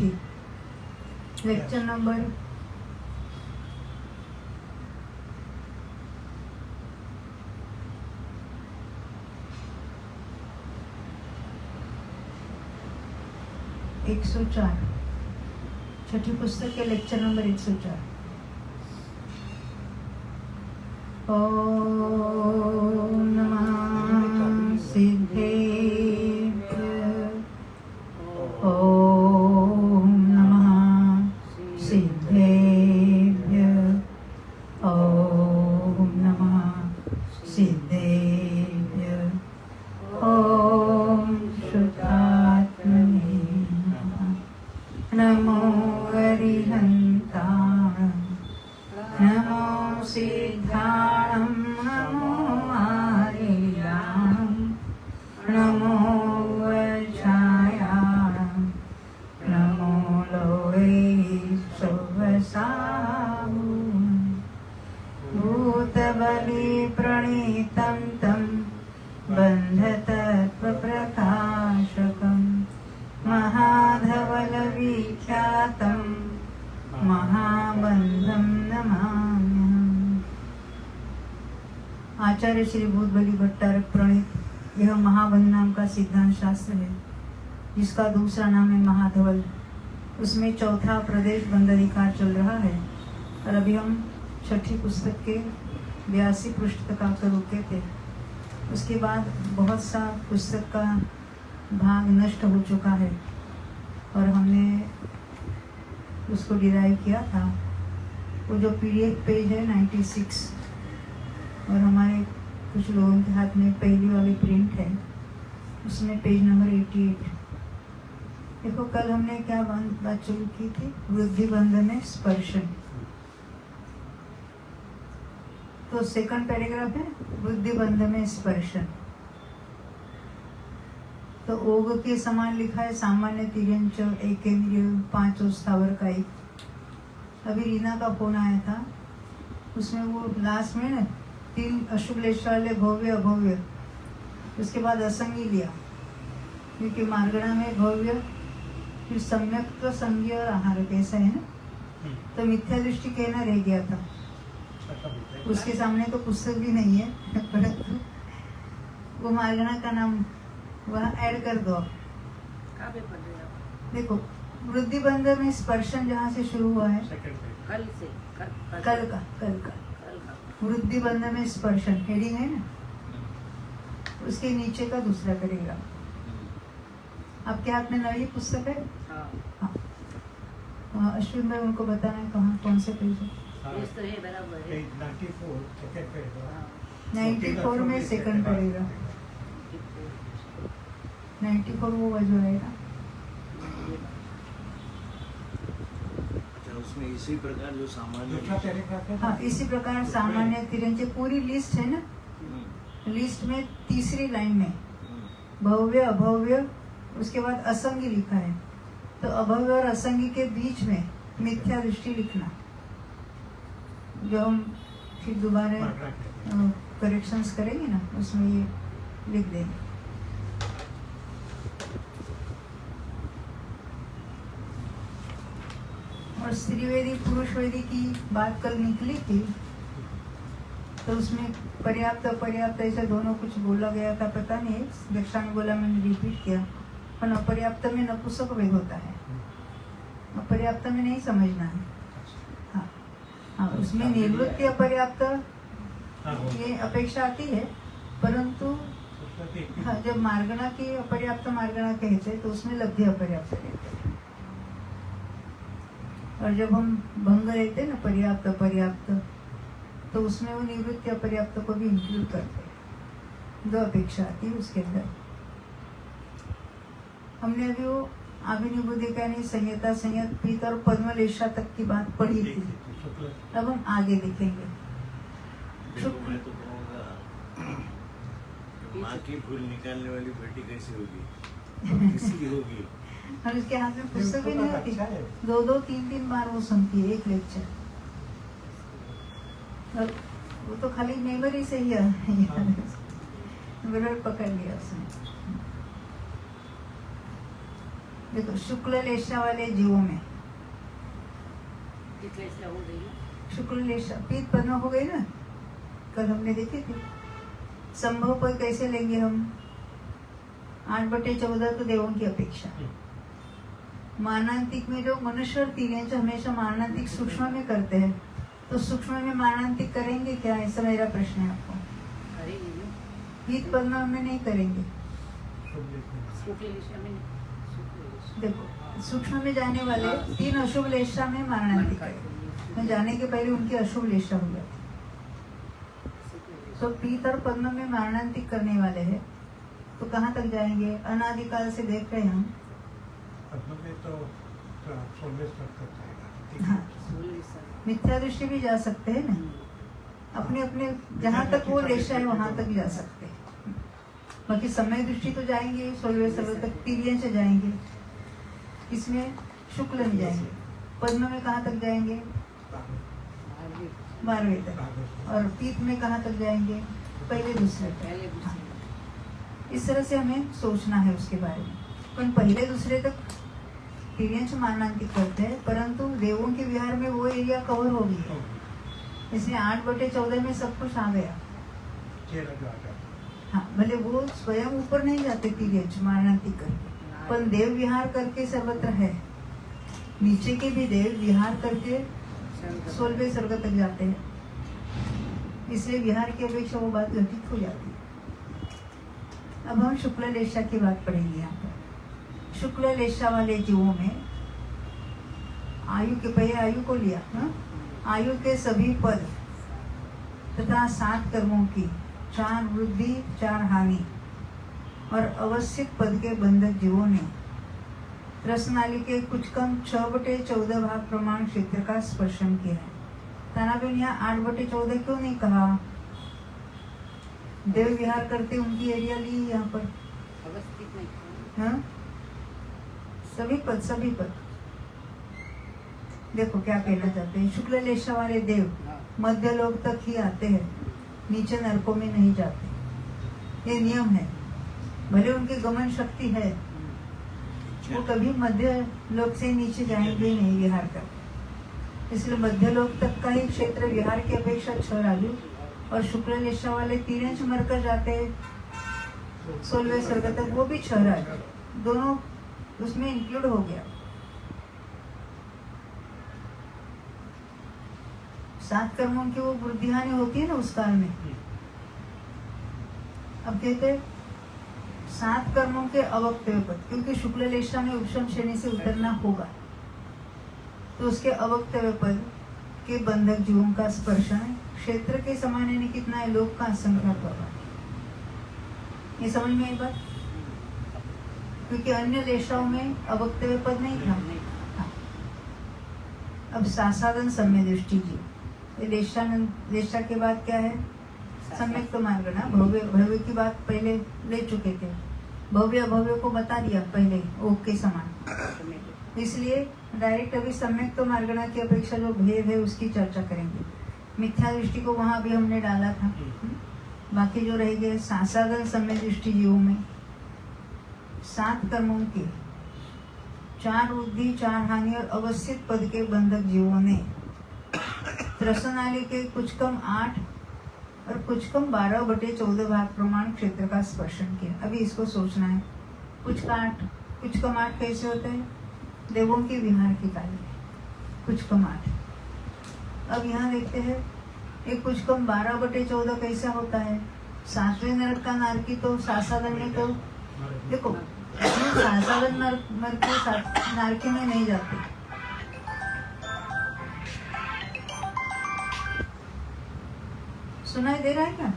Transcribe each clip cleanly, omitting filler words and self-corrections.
थी। Lecture number 104, छठी पुस्तक के लेक्चर नंबर 104। ओम नमः सिद्धेभ्य। ओम नमः सिद्धेभ्य। ओम नमः सिद्धेभ्य। ओम शुद्धात्मने नमो अरिहन्ताणं नमो सिद्धाणं नमो आर्याणं नमो वज्रायाणं नमो लोहे सुवसावुं भूतबली प्रणीतं तं बन्धतत्त्वप्रकाशकं महाधवलविख्यातं महाबन्धं नमाम्यहम्। आचार्य श्री भूतबली भट्टारक प्रणीत यह महाबंध नाम का सिद्धांत शास्त्र है, जिसका दूसरा नाम है महाधवल। उसमें चौथा प्रदेश बंध अधिकार चल रहा है और अभी हम छठी पुस्तक के 82 पृष्ठ तक आकर रुके थे। उसके बाद बहुत सा पुस्तक का भाग नष्ट हो चुका है और हमने उसको डिराइव किया था। वो जो PDF पेज है 96 और हमारे कुछ लोगों के हाथ में पहली वाली प्रिंट है, उसमें पेज नंबर 88। देखो कल हमने क्या बात शुरू की थी, वृद्धि बंध में स्पर्शन। तो सेकंड पैराग्राफ है वृद्धि बंध में स्पर्शन। तो ओग के समान लिखा है सामान्य तिर्यंच एकेंद्रिय पांचों स्थावर का एक। अभी रीना का फोन आया था, उसमें वो लास्ट में ना 3 अशुभ लेश वाले भव्य अभव्य, उसके बाद असंगी लिया, क्योंकि मार्गणा में भव्य फिर सम्यक तो संज्ञ और आहार कैसा है ना, तो मिथ्या दृष्टि कहना रह गया था। उसके सामने तो पुस्तक भी नहीं है परंतु वो मार्गणा का नाम वहाँ ऐड कर दो। देखो वृद्धि बंध में स्पर्शन जहाँ से शुरू हुआ है, कल का वृद्धि बंध में स्पर्शन हेडिंग है ना, उसके नीचे का दूसरा करेगा। आपके हाथ में नई पुस्तक है? हाँ। अश्विन भाई उनको बताना है कहाँ कौन से पेज है? 94 में सेकंड पड़ेगा। 94 वो वजह रहेगा। उसमें इसी प्रकार जो सामान्य, हाँ इसी प्रकार सामान्य तिरंज पूरी लिस्ट है ना, लिस्ट में तीसरी लाइन में भव्य अभव्य, उसके बाद असंगी लिखा है। तो अभव्य और असंगी के बीच में मिथ्या दृष्टि लिखना, जो हम फिर दोबारा करेक्शंस करेंगे ना, उसमें ये लिख देंगे। और स्त्रीवेदी पुरुषवेदी की बात कल निकली थी, तो उसमें पर्याप्त अपर्याप्त ऐसे दोनों कुछ बोला गया था, पता नहीं दक्षा ने बोला, मैंने रिपीट किया। पर अपर्याप्त में नपुंसक वेद होता है, अपर्याप्त में नहीं समझना है। हाँ हाँ, उसमें निवृत्ति अपर्याप्त ये अपेक्षा आती है, परंतु हाँ जब मार्गणा की अपर्याप्त मार्गणा कहते हैं तो उसमें लब्धि अपर्याप्त कहते हैं। और जब हम भंग रहते हैं ना पर्याप्त अपर्याप्त, तो उसमें वो निवृत्ति अपर्याप्त को भी इंक्लूड करते हैं। 2 अपेक्षा आती है उसके अंदर। हमने अभी वो अभिनिबुधिकानी संयता संयत पीत और पद्मलेशा तक की बात पढ़ी थी। अब हम आगे देखेंगे। मैं तो कहूँगा माँ की फूल निकालने वाली बेटी कैसी होगी, किसकी होगी? और उसके हाथ में पुस्तक भी नहीं होती, 2-2, 3-3 बार वो सुनती है एक लेक्चर। और वो तो खाली मेमोरी से ही वर्ड पकड़ लिया उसने। देखो शुक्ल लेशा वाले जीवों में कितने हो गई शुक्ल लेशा पीत पद्म हो गई ना, कल हमने देखी थी। संभव पद कैसे लेंगे हम? 8/14 तो देवों की अपेक्षा। मानांतिक में जो मनुष्य और तीर्यंच हमेशा मानांतिक सूक्ष्म में करते हैं, तो सूक्ष्म में मानांतिक करेंगे क्या? ऐसा मेरा प्रश्न है आपको। करेंगे पीत पद्म में नहीं करेंगे। शुक्ल लेशा में देखो सूक्ष्म में जाने वाले 3 अशुभ लेशा में मारणांतिक है, तो जाने के पहले उनकी अशुभ लेशा हो जाती। तो पीत और पद्म में मारणांतिक करने वाले हैं, तो कहाँ तक जाएंगे? अनादिकाल से देख रहे हैं हम। हाँ, मिथ्या दृष्टि भी जा सकते हैं ना, अपने अपने जहाँ तक वो लेशा है वहां तक जा सकते हैं। बाकी समय दृष्टि तो जाएंगे 16वें सर्व तक, तीर्यं से जाएंगे, इसमें शुक्ल में जाएंगे। पद्म में कहाँ तक जाएंगे? 12वें तक। और पीत में कहाँ तक जाएंगे? पहले दूसरे तक। हाँ। इस तरह से हमें सोचना है उसके बारे में। पर पहले दूसरे तक तीर्यंच मानांकित करते हैं, परंतु देवों के विहार में वो एरिया कवर हो गई है, इसलिए 8/14 में सब कुछ आ गया। हाँ, भले वो स्वयं ऊपर नहीं जाते तीर्यंच मानांकित करके, पर देव विहार करके सर्वत्र है। नीचे के भी देव विहार करके 16वें स्वर्ग तक जाते हैं, इसलिए विहार की अपेक्षा वो बात घटित हो जाती है। अब हम शुक्ल लेशा की बात पढ़ेंगे यहाँ पर। शुक्ल लेशा वाले जीवों में आयु के, पहले आयु को लिया, हाँ? आयु के सभी पद तथा 7 कर्मों की 4 वृद्धि 4 हानि और अवस्थित पद के बंधक जीवों ने रसनाली के कुछ कम 6/14 भाग प्रमाण क्षेत्र का स्पर्शन किया है। तानाबेन यहाँ 8/14 क्यों नहीं कहा? देव विहार करते उनकी एरिया ली यहाँ पर। अवस्थित नहीं, हाँ? सभी पद देखो क्या कहना चाहते हैं। शुक्ल लेशा वाले देव मध्य लोक तक ही आते हैं, नीचे नरकों में नहीं जाते। ये नियम है। भले उनकी गमन शक्ति है, वो कभी मध्य लोक से नीचे जाएंगे नहीं विहार कर। इसलिए मध्य लोक तक का ही क्षेत्र विहार की अपेक्षा 6 राजू, और शुक्ल लेशा वाले तीर्यंच मरकर जाते हैं 16वें स्वर्ग तक, वो भी 6 राजू, दोनों उसमें इंक्लूड हो गया। 7 कर्मों की वो वृद्धि हानि होती है ना उस काल में। अब कहते हैं 7 कर्मों के अवक्तव्य पद, क्योंकि शुक्ल लेशा में उपशम श्रेणी से उतरना होगा, तो उसके अवक्तव्य पद के बंधक जीवों का स्पर्शन क्षेत्र के समान यानी कितना है? लोक का असंख्यात होगा। ये समझ में आई बात? क्योंकि अन्य लेशाओं में अवक्तव्य पद नहीं था। हाँ। अब सासादन सम्य दृष्टि जी, लेशा के बाद क्या है? सम्यक तो मार्गना। भव्य की बात पहले ले चुके थे, भव्य अभव्य को बता दिया पहले ओक के समान, इसलिए डायरेक्ट अभी सम्यक तो मार्गना की अपेक्षा जो भेद है उसकी चर्चा करेंगे। मिथ्या दृष्टि को वहां भी हमने डाला था। बाकी जो रह गए सासादन सम्य दृष्टि जीवों में 7 कर्मों के 4 वृद्धि 4 हानि और अवस्थित पद के बंधक जीवों ने रसनाली के कुछ कम 8 और कुछ कम 12/14 भाग प्रमाण क्षेत्र का स्पर्शन किया। अभी इसको सोचना है। कुछ कम 8 कैसे होते हैं? देवों के विहार के कार्य, कुछ कम 8। अब यहाँ देखते हैं एक कुछ कम 12/14 कैसा होता है? 7वें नरक का नारकी तो सासादन में तो देखो सासादन नारकी में नहीं जाते। सुनाई दे रहा है क्या?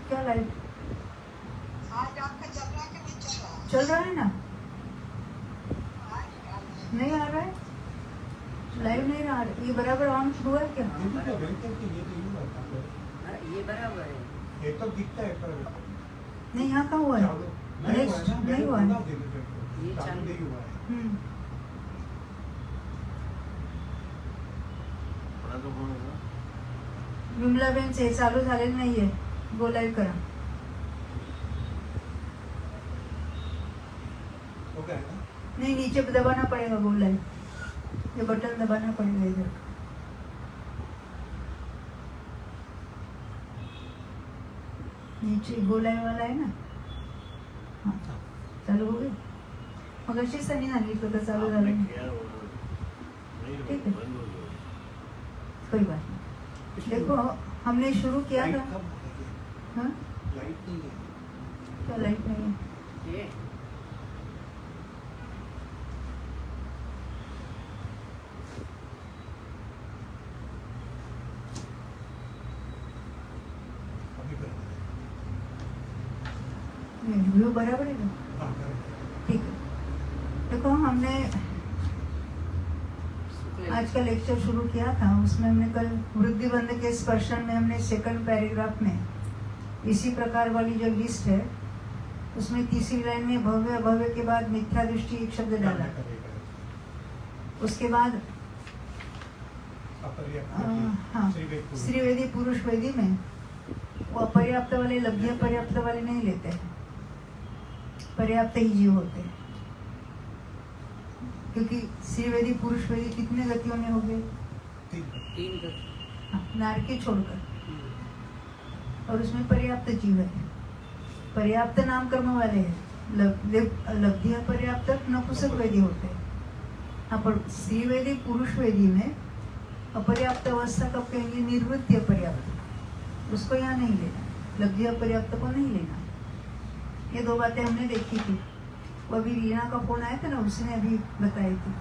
क्या लाइव चल रहा है ना? नहीं आ रहा है, लाइव नहीं आ रहा। ये बराबर ऑन हुआ है क्या? ये बराबर है। ये तो दिखता है पर नहीं, यहाँ का हुआ है, नहीं हुआ है। ये चालू नहीं हुआ है। विमलाबेन से चालू झालेलं नाहीये, बोलायला करा। हो गया ना? नहीं, नीचे पे दबाना पड़ेगा गोल लाइन, ये बटन दबाना पड़ेगा इधर। नीचे गोल लाइन वाला आहे ना, हाँ चालू हो गई। मग अशीच त्यांनी सांगितलं तर चालू झालं नाही। ठीक है, बंद हो गया। कोई बात नहीं। देखो हमने शुरू किया लाइट था। कब होगी? हाँ लाइट नहीं है। क्या लाइट नहीं है? ये अभी कर रहे व्यू बराबर है ना? हैं। हाँ, कर रहे हैं। ठीक है, देखो हमने आज का लेक्चर शुरू किया था, उसमें हमने कल वृद्धि बंध के स्पर्शन में हमने सेकंड पैराग्राफ में इसी प्रकार वाली जो लिस्ट है उसमें तीसरी लाइन में भव्य अभव्य के बाद मिथ्या दृष्टि एक शब्द डाला। उसके बाद हाँ स्त्रीवेदी पुरुष वेदी में वो अपर्याप्त वाले लब्धि अपर्याप्त वाले नहीं लेते हैं, पर्याप्त ही जीव होते हैं, क्योंकि स्त्रीवेदी पुरुष वेदी कितने गतियों में हो गए? 3 गति। नारकी छोड़कर, और उसमें पर्याप्त जीव है। पर्याप्त नाम कर्म वाले हैं, लब्धि अपर्याप्त नपुंसक वेदी होते हैं। हाँ, पर स्त्रीवेदी पुरुष वेदी में अपर्याप्त अवस्था कब कहेंगे? निर्वृत्ति अपर्याप्त, उसको यहाँ नहीं लेना, लब्धि अपर्याप्त को नहीं लेना। ये 2 बातें हमने देखी थी। वो अभी रीना का फोन आया था ना, उसने अभी बताई थी।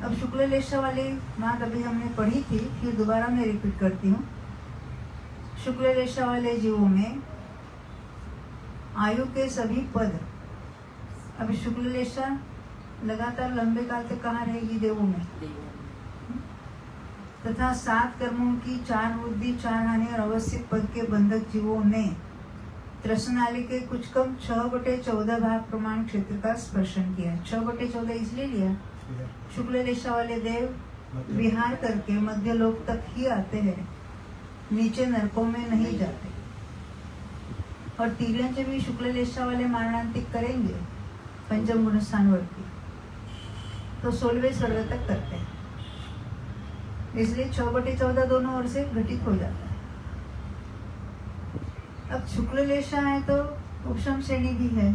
अब शुक्ल लेशा वाली बात अभी हमने पढ़ी थी, फिर दोबारा मैं रिपीट करती हूँ। शुक्ल लेशा वाले जीवों में आयु के सभी पद, अभी शुक्ल लेशा लगातार लंबे काल तक कहाँ रहेगी? देवों में। तथा 7 कर्मों की 4 वृद्धि 4 हानि और अवस्थित पद के बंधक जीवों ने त्रसनाली के कुछ कम 6/14 भाग प्रमाण क्षेत्र का स्पर्शन किया। 6/14 इसलिए लिया, शुक्ल रेशा वाले देव विहार करके मध्य लोक तक ही आते हैं, नीचे नरकों में नहीं जाते। और तिर्यंच भी शुक्ल रेशा वाले मारणांतिक करेंगे पंचम गुण स्थानवर्ती, तो 16वें स्वर्ग तक करते हैं। इसलिए 6/14 दोनों ओर से घटित हो जाता है। अब शुक्ल लेशा है तो उपशम श्रेणी भी है,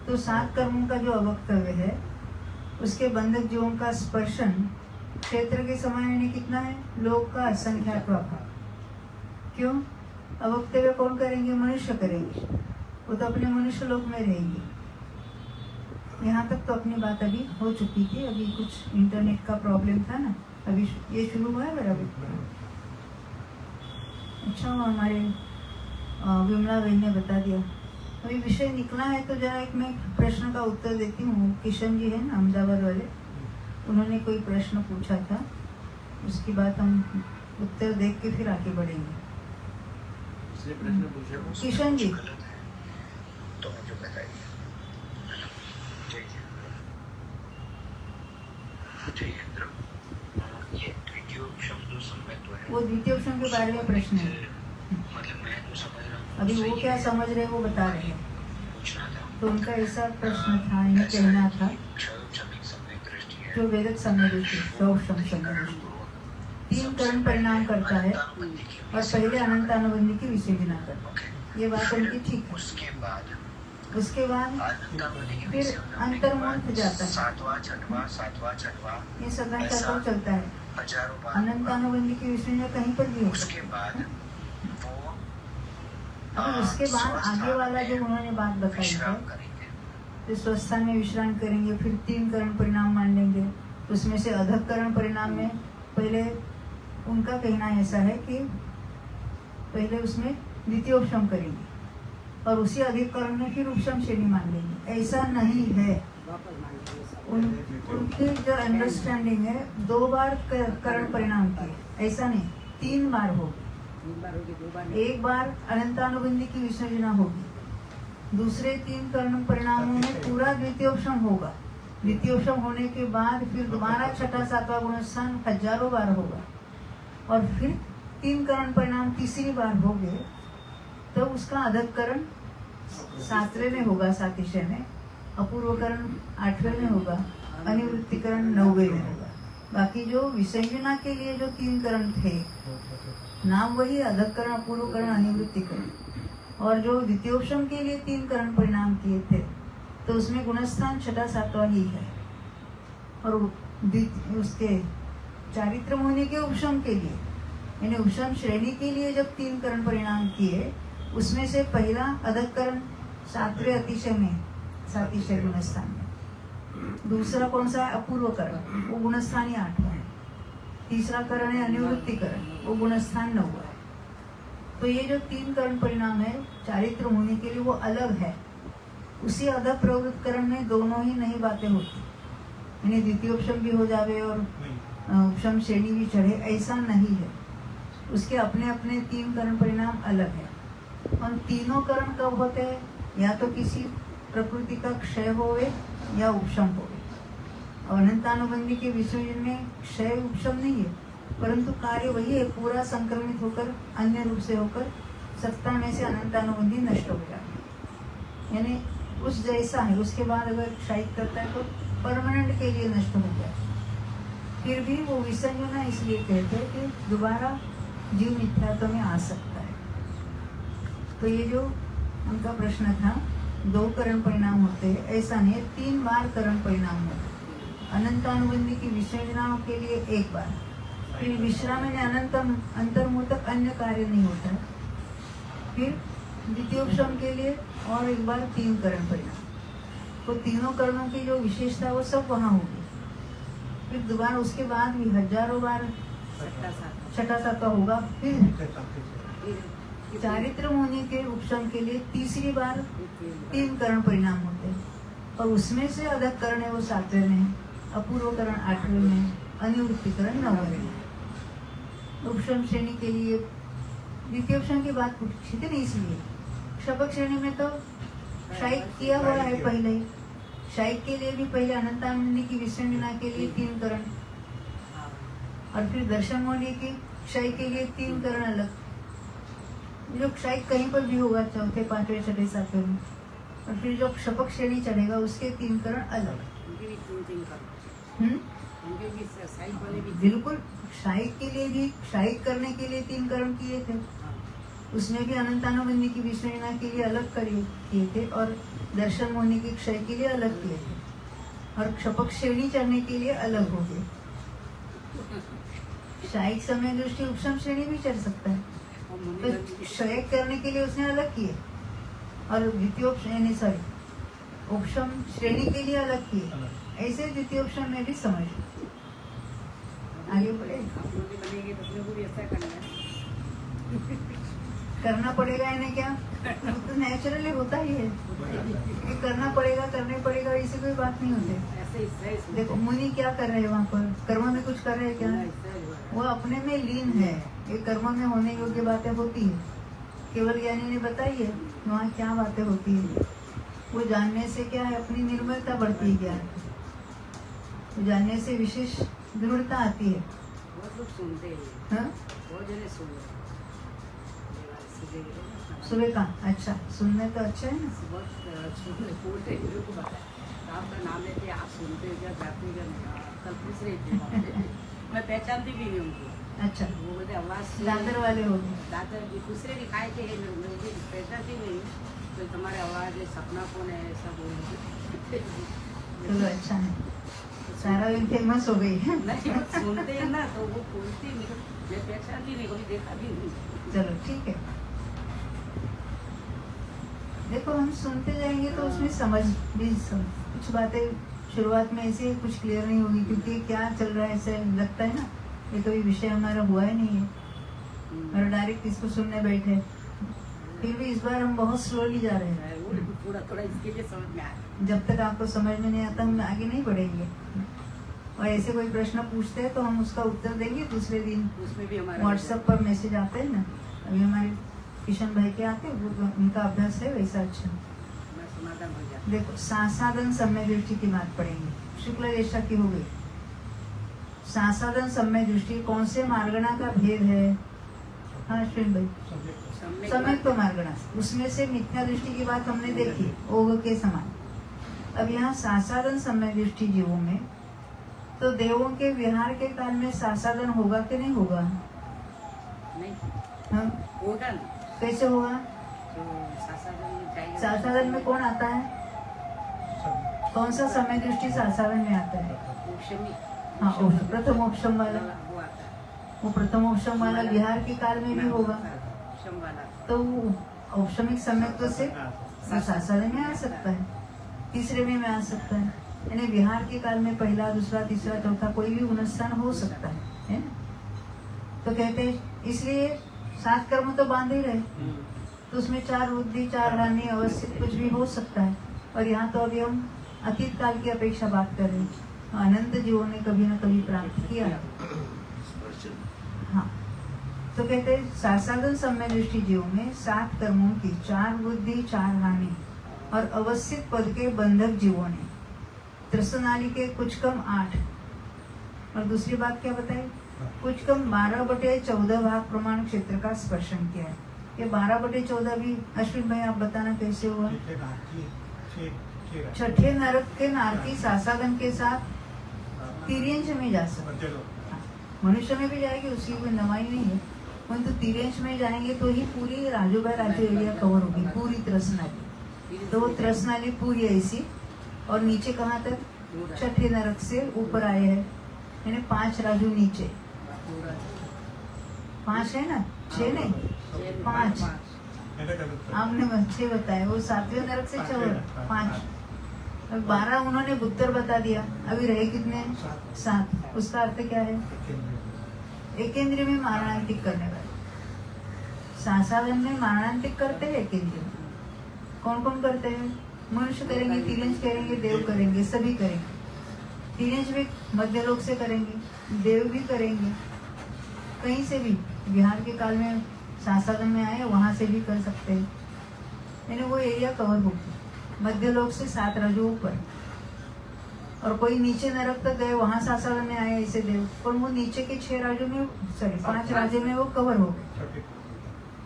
तो 7 कर्मों का जो अवक्तव्य है उसके बंधक जीवों का स्पर्शन क्षेत्र के समान कितना है? लोक का असंख्यात भाग। क्यों? अवक्तव्य कौन करेंगे? मनुष्य करेंगे, वो तो अपने मनुष्य लोक में रहेंगे। यहाँ तक तो अपनी बात अभी हो चुकी थी, अभी कुछ इंटरनेट का प्रॉब्लम था ना, अभी ये शुरू हुआ है बराबर। अच्छा, हमारे विमला बहन ने बता दिया। अभी विषय निकला है तो जरा एक मैं प्रश्न का उत्तर देती हूँ। किशन जी है ना अहमदाबाद वाले, उन्होंने कोई प्रश्न पूछा था, उसकी बात हम उत्तर देख के फिर आगे बढ़ेंगे। इसने प्रश्न पूछा था? किशन जी, तो मुझे बताइए। जय इंद्र, ये द्वितीय शब्द समय तो है, वो द्वितीय उपशम के बारे में प्रश्न है। मतलब मैं तो समझ रहा हूँ, अभी वो क्या समझ रहे हैं वो बता रहे हैं। पूछना था तो उनका ऐसा प्रश्न था, इन्हें कहना था क्षणिक समय दृष्टि है, जो वेदक समय दृष्टि, सौक्षम समय दृष्टि 3 करण परिणाम करता है और पहले अनंत अनुबंधी की विषय बिना करता। ये बात उनकी ठीक है। उसके बाद फिर अंतर्मुख जाता है, 7वां 6वां ये सदा चलता चलता है, हजारों बार अनंत अनुबंधी की विषय में कहीं पर भी हो उसके सकता बाद है। वो अब उसके बाद आगे वाला जो उन्होंने बात बताई है, विश्राम करेंगे। तो स्वस्थान में विश्राम करेंगे, फिर 3 करण परिणाम मान लेंगे। उसमें से अधकरण परिणाम में पहले उनका कहना ऐसा है कि पहले उसमें द्वितीय उपशम करेंगे और उसी अधिकरण में फिर उपशम श्रेणी मान लेंगे। ऐसा नहीं है, वापस मान लीजिए सब। उनकी जो अंडरस्टैंडिंग है 2 बार करण परिणाम की, ऐसा नहीं 3 बार होगी। 1 बार होगी, 2 बार नहीं। एक बार अनंतानुबंधी की विसर्जना होगी, दूसरे 3 कर्ण परिणामों में पूरा द्वितीयोपशम होगा। द्वितीयोपशम होने के बाद फिर दोबारा 6वां 7वां गुणस्थान हजारों बार होगा और फिर 3 कर्ण परिणाम तीसरी बार हो गए तो उसका अधकरण 7वें में होगा, 7 में अपूर्वकरण 8वें में होगा, अनिवृत्तिकरण 9वें में होगा। बाकी जो विसंजना के लिए जो 3 करण थे, नाम वही, अधकरण, अपूर्वकरण, अनिवृत्तिकरण। और जो द्वितीयोपशम के लिए 3 करण परिणाम किए थे, तो उसमें गुणस्थान 6वां 7वां ही है। और उसके चारित्र होने के उपशम के लिए, यानी उपशम श्रेणी के लिए जब 3 करण परिणाम किए, उसमें से पहला अधकरण 7वें अतिशय में, सातिशय गुणस्थान में। दूसरा कौन सा है? अपूर्वकरण, वो गुणस्थान ही 8वां है। तीसरा करण है अनिवृत्तिकरण, वो गुणस्थान 9वां है। तो ये जो 3 करण परिणाम है चारित्र होने के लिए, वो अलग है। उसी अध प्रवृत्त करण में दोनों ही नहीं बातें होती, यानी द्वितीयोपशम भी हो जावे और उपशम श्रेणी भी चढ़े, ऐसा नहीं है। उसके अपने अपने 3 करण परिणाम अलग है। और तीनों करण कब होते हैं? या तो किसी प्रकृति का क्षय होवे या उपशम होवे। और अनंतानुबंधी के विसर्जन में क्षय उपशम नहीं है, परंतु कार्य वही है, पूरा संक्रमित होकर अन्य रूप से होकर सत्ता में से अनंतानुबंधी नष्ट हो जाए, यानी उस जैसा है। उसके बाद अगर क्षयित करता है तो परमानेंट के लिए नष्ट हो जाए। फिर भी वो विसंजना इसलिए कहते हैं कि दोबारा जीव मिथ्यात्व में आ सकता है। तो ये जो उनका प्रश्न था, 2 करण परिणाम होते हैं, ऐसा नहीं, 3 बार करण परिणाम होते हैं। अनंतानुबंधी की विसर्जनाओं के लिए 1 बार, फिर विश्राम में अनंत अंतर्मुतक अन्य कार्य नहीं होता है। फिर द्वितीयोपशम के लिए और 1 बार 3 करण परिणाम। तो तीनों करणों की जो विशेषता है वो सब वहाँ होगी। फिर दोबारा उसके बाद भी हजारों बार 6वां 7वां होगा। फिर चारित्र होने के उपशम के लिए तीसरी बार 3 करण परिणाम होते हैं, और उसमें से अधक करण है वो 7वें में, अपूर्वकरण 8वें में, अनिवृत्तिकरण 9वें में। उपशम श्रेणी के लिए द्वितीयोपशम की बात पूछी थी, नहीं इसलिए शपक श्रेणी में तो शायद किया हुआ है पहले ही। शायद के लिए भी पहले अनंतानुबंधी की विसर्जना के लिए 3 करण, और फिर दर्शन मौली की क्षय के लिए 3 करण अलग। जो क्षय कहीं पर भी होगा, 4थे 5वें 6ठे 7वें में, और फिर जो शपक श्रेणी चढ़ेगा उसके 3 करण अलग। बिल्कुल, शायद के लिए भी, शायद करने के लिए 3 करण किए थे, उसमें भी अनंतानुबंधी की विसर्जना के लिए अलग किए थे, और दर्शन होने की क्षय के लिए अलग किए थे, और क्षपक श्रेणी चढ़ने के लिए अलग हो गए। शायद समय दृष्टि उपशम श्रेणी भी चढ़ सकता है, तो क्षय करने के लिए उसने अलग किए, और द्वितीयोपशम सॉरी उपशम श्रेणी के लिए अलग किए। ऐसे द्वितीयोपशम में भी समझ आगे बढ़े। करना पड़ेगा इन्हें, क्या तो नेचुरली होता ही है कि करना पड़ेगा, करने पड़ेगा, ऐसी कोई बात नहीं होती। देखो मुनि क्या कर रहे हैं वहाँ पर, कर्म में कुछ कर रहे हैं क्या? वो अपने में लीन है। ये कर्म में होने योग्य बातें होती है, केवल ज्ञानी ने बताई है वहाँ क्या बातें होती है। वो जानने से क्या है, अपनी निर्मलता बढ़ती है। ज्ञान वो जानने से विशेष दृढ़ता आती है। सुबह का अच्छा सुनने तो अच्छा है ना। आपका नाम लेते आप सुनते हो क्या, जाते हो क्या? कल पूछ रही थी, मैं पहचानती भी नहीं उनको। अच्छा, वो बोलते आवाज दादर वाले हो गए। दादर दूसरे दिखाए थे, मुझे पहचानती नहीं, तो तुम्हारी आवाज है, सपना कौन है, ऐसा बोल। चलो अच्छा है, सारा दिन फेमस हो गई है। नहीं सुनते हैं ना, तो वो बोलती नहीं, मैं पहचानती नहीं, कभी देखा भी नहीं। चलो ठीक है, देखो हम सुनते जाएंगे तो उसमें समझ भी कुछ बातें शुरुआत में ऐसे कुछ क्लियर नहीं होगी, क्योंकि क्या चल रहा है ऐसे लगता है ना, ये कभी विषय हमारा हुआ ही नहीं है और डायरेक्ट इसको सुनने बैठे। फिर भी इस बार हम बहुत स्लोली जा रहे हैं, थोड़ा थोड़ा इसके लिए समझ में आया। जब तक आपको समझ में नहीं आता हम आगे नहीं बढ़ेंगे। और ऐसे कोई प्रश्न पूछते हैं तो हम उसका उत्तर देंगे दूसरे दिन। उसमें भी हमारा व्हाट्सएप पर मैसेज आते हैं ना, अभी हमारे किशन भाई के आते हैं, वो उनका अभ्यास है वैसा। अच्छा समाधान हो जाता। देखो, सासाधन सम्य दृष्टि की बात पढ़ेंगे। शुक्ल रेशा की हो गई। सासाधन सम्य दृष्टि कौन से मार्गणा का भेद है? हाँ अश्विन भाई, सम्यक तो मार्गणा, उसमें से मिथ्या दृष्टि की बात हमने देखी, ओग के समान। अब यहाँ सासादन समय दृष्टि जीवों में, तो देवों के विहार के काल में सासादन होगा कि नहीं होगा? नहीं हाँ? होगा ना, कैसे होगा? तो सासादन में जाएगा। सासादन में कौन आता है? कौन सा समय दृष्टि सासादन में आता है? उपशमी, हाँ, प्रथम उपशम वाला। वो आता है। वो प्रथम उपशम वाला विहार के काल में भी होगा, उपशम वाला तो वो औपशमिक समय से सासादन में आ सकता है, तीसरे में आ सकता है। यानी विहार के काल में पहला, दूसरा, तीसरा, चौथा कोई भी गुणस्थान हो सकता है ना? तो कहते हैं इसलिए 7 कर्म तो बांधे रहे, तो उसमें 4 वृद्धि, 4 हानि, अवस्थित कुछ भी हो सकता है। और यहाँ तो अभी हम अतीत काल की अपेक्षा बात कर रहे हैं, तो अनंत जीवों ने कभी न कभी प्राप्त किया है। हाँ, तो कहते हैं सासादन समय दृष्टि जीवों में 7 कर्मों की 4 वृद्धि, 4 हानि और अवस्थित पद के बंधक जीवों ने त्रसनाली के कुछ कम 8 और दूसरी बात क्या बताई, कुछ कम 12/14 भाग प्रमाण क्षेत्र का स्पर्शन किया है। ये 12/14 भी अश्विन भाई आप बताना कैसे हुआ? छठे नरक के नारकी सासादन के साथ तिर्यंश में जा सकते, मनुष्य में भी जाएगी, उसकी कोई नवाई नहीं है, परंतु तिर्यंश में जाएंगे तो ही पूरी राजू बाय राजू एरिया कवर होगी, पूरी त्रसनाली। तो वो त्रसनाली पूरी ऐसी, और नीचे कहाँ तक? छठे नरक से ऊपर आए हैं, यानी 5 राजू नीचे। 5 है ना, 6 नहीं, 5 आपने 6 बताया, वो 7वें नरक से 5। 12 उन्होंने उत्तर बता दिया, अभी रहे कितने? 7। उसका अर्थ क्या है? एकेंद्रीय में मारणांतिक करने वाले। सासादन में मारणांतिक करते हैं एकेंद्रीय में। कौन कौन करते हैं? मनुष्य करेंगे, तिर्यंश करेंगे, देव करेंगे, सभी करेंगे। तिर्यंश भी मध्यलोक से करेंगे, देव भी करेंगे, कहीं से भी बिहार के काल में सासादन में आए वहां से भी कर सकते हैं, यानी वो एरिया कवर होगी। मध्यलोक से 7 राजू ऊपर, और कोई नीचे नरक तक गए वहां सासादन में आए ऐसे देव, पर वो नीचे के 6 राजू में, सॉरी 5 राजू में वो कवर हो गए।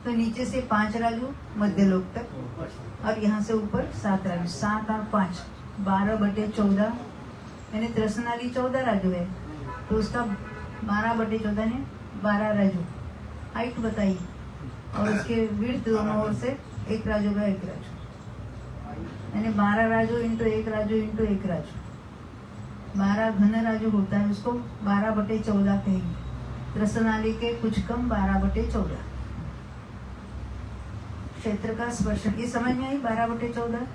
तो नीचे से 5 राजू मध्यलोक तक, और यहाँ से ऊपर 7 राजू। 7 और 5 12/14, यानी त्रसनाली 14 राजू है, तो उसका 12/14 ने 12 राजू हाइट बताई, और उसके विड्थ दोनों ओर से 1 राजू का 1 राजू, यानी 12 राजू इंटू 1 राजू इंटू 1 राजू, 12 घन राजू होता है, उसको 12/14 कहेंगे। त्रसनाली के कुछ कम 12/14 क्षेत्र का स्पर्शन। ये समझ में आई? 12/14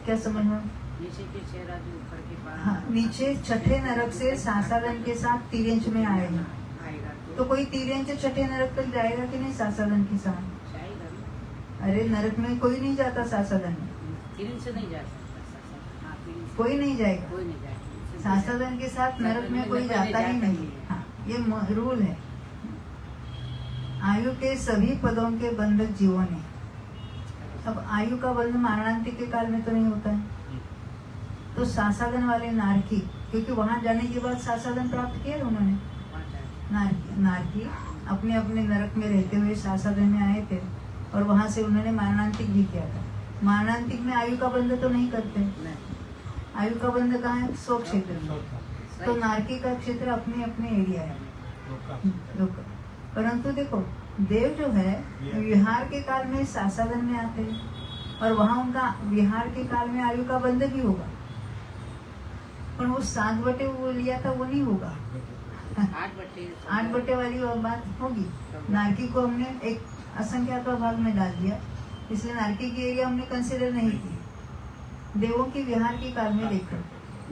क्या समझ में? नीचे के 6 राजू, ऊपर के 12। हाँ, नीचे छठे नरक से सासादन के साथ तिर्यंश में आएगा, आएगा तो कोई तिर्यंश छठे नरक तक जाएगा कि नहीं सासादन के साथ? जाएगा ना। अरे नरक में कोई नहीं जाता, सासादन में तिर्यंश से नहीं जा सकता सासादन। हाँ, तिर्यंश से कोई नहीं जाएगा। कोई नहीं जाएगा। सासादन के साथ नरक में कोई जाता ही नहीं। हाँ, ये रूल है। आयु के सभी पदों के बंधक जीवों ने, अब आयु का बंध मारणांतिक के काल में तो नहीं होता है, तो सासादन वाले नारकी, क्योंकि वहां जाने के बाद सासादन प्राप्त किया उन्होंने, नारकी अपने अपने नरक में रहते हुए सासादन में आए थे, और वहां से उन्होंने मारणांतिक भी किया था। मारणांतिक में आयु का बंध तो नहीं करते, आयु का बंध कहाँ है? स्व क्षेत्र में। तो नारकी का क्षेत्र अपने अपने एरिया है, लोक। परंतु देखो, देव जो है विहार के काल में सासादन में आते हैं, और वहां उनका विहार के काल में आयु का बंध भी होगा, पर वो 7 वो लिया था वो नहीं होगा। 8 बटे वाली बात होगी। नारकी को हमने एक असंख्यात भाग में डाल दिया, इसलिए नारकी की एरिया हमने कंसिडर नहीं की। देवों की विहार के काल में देखो,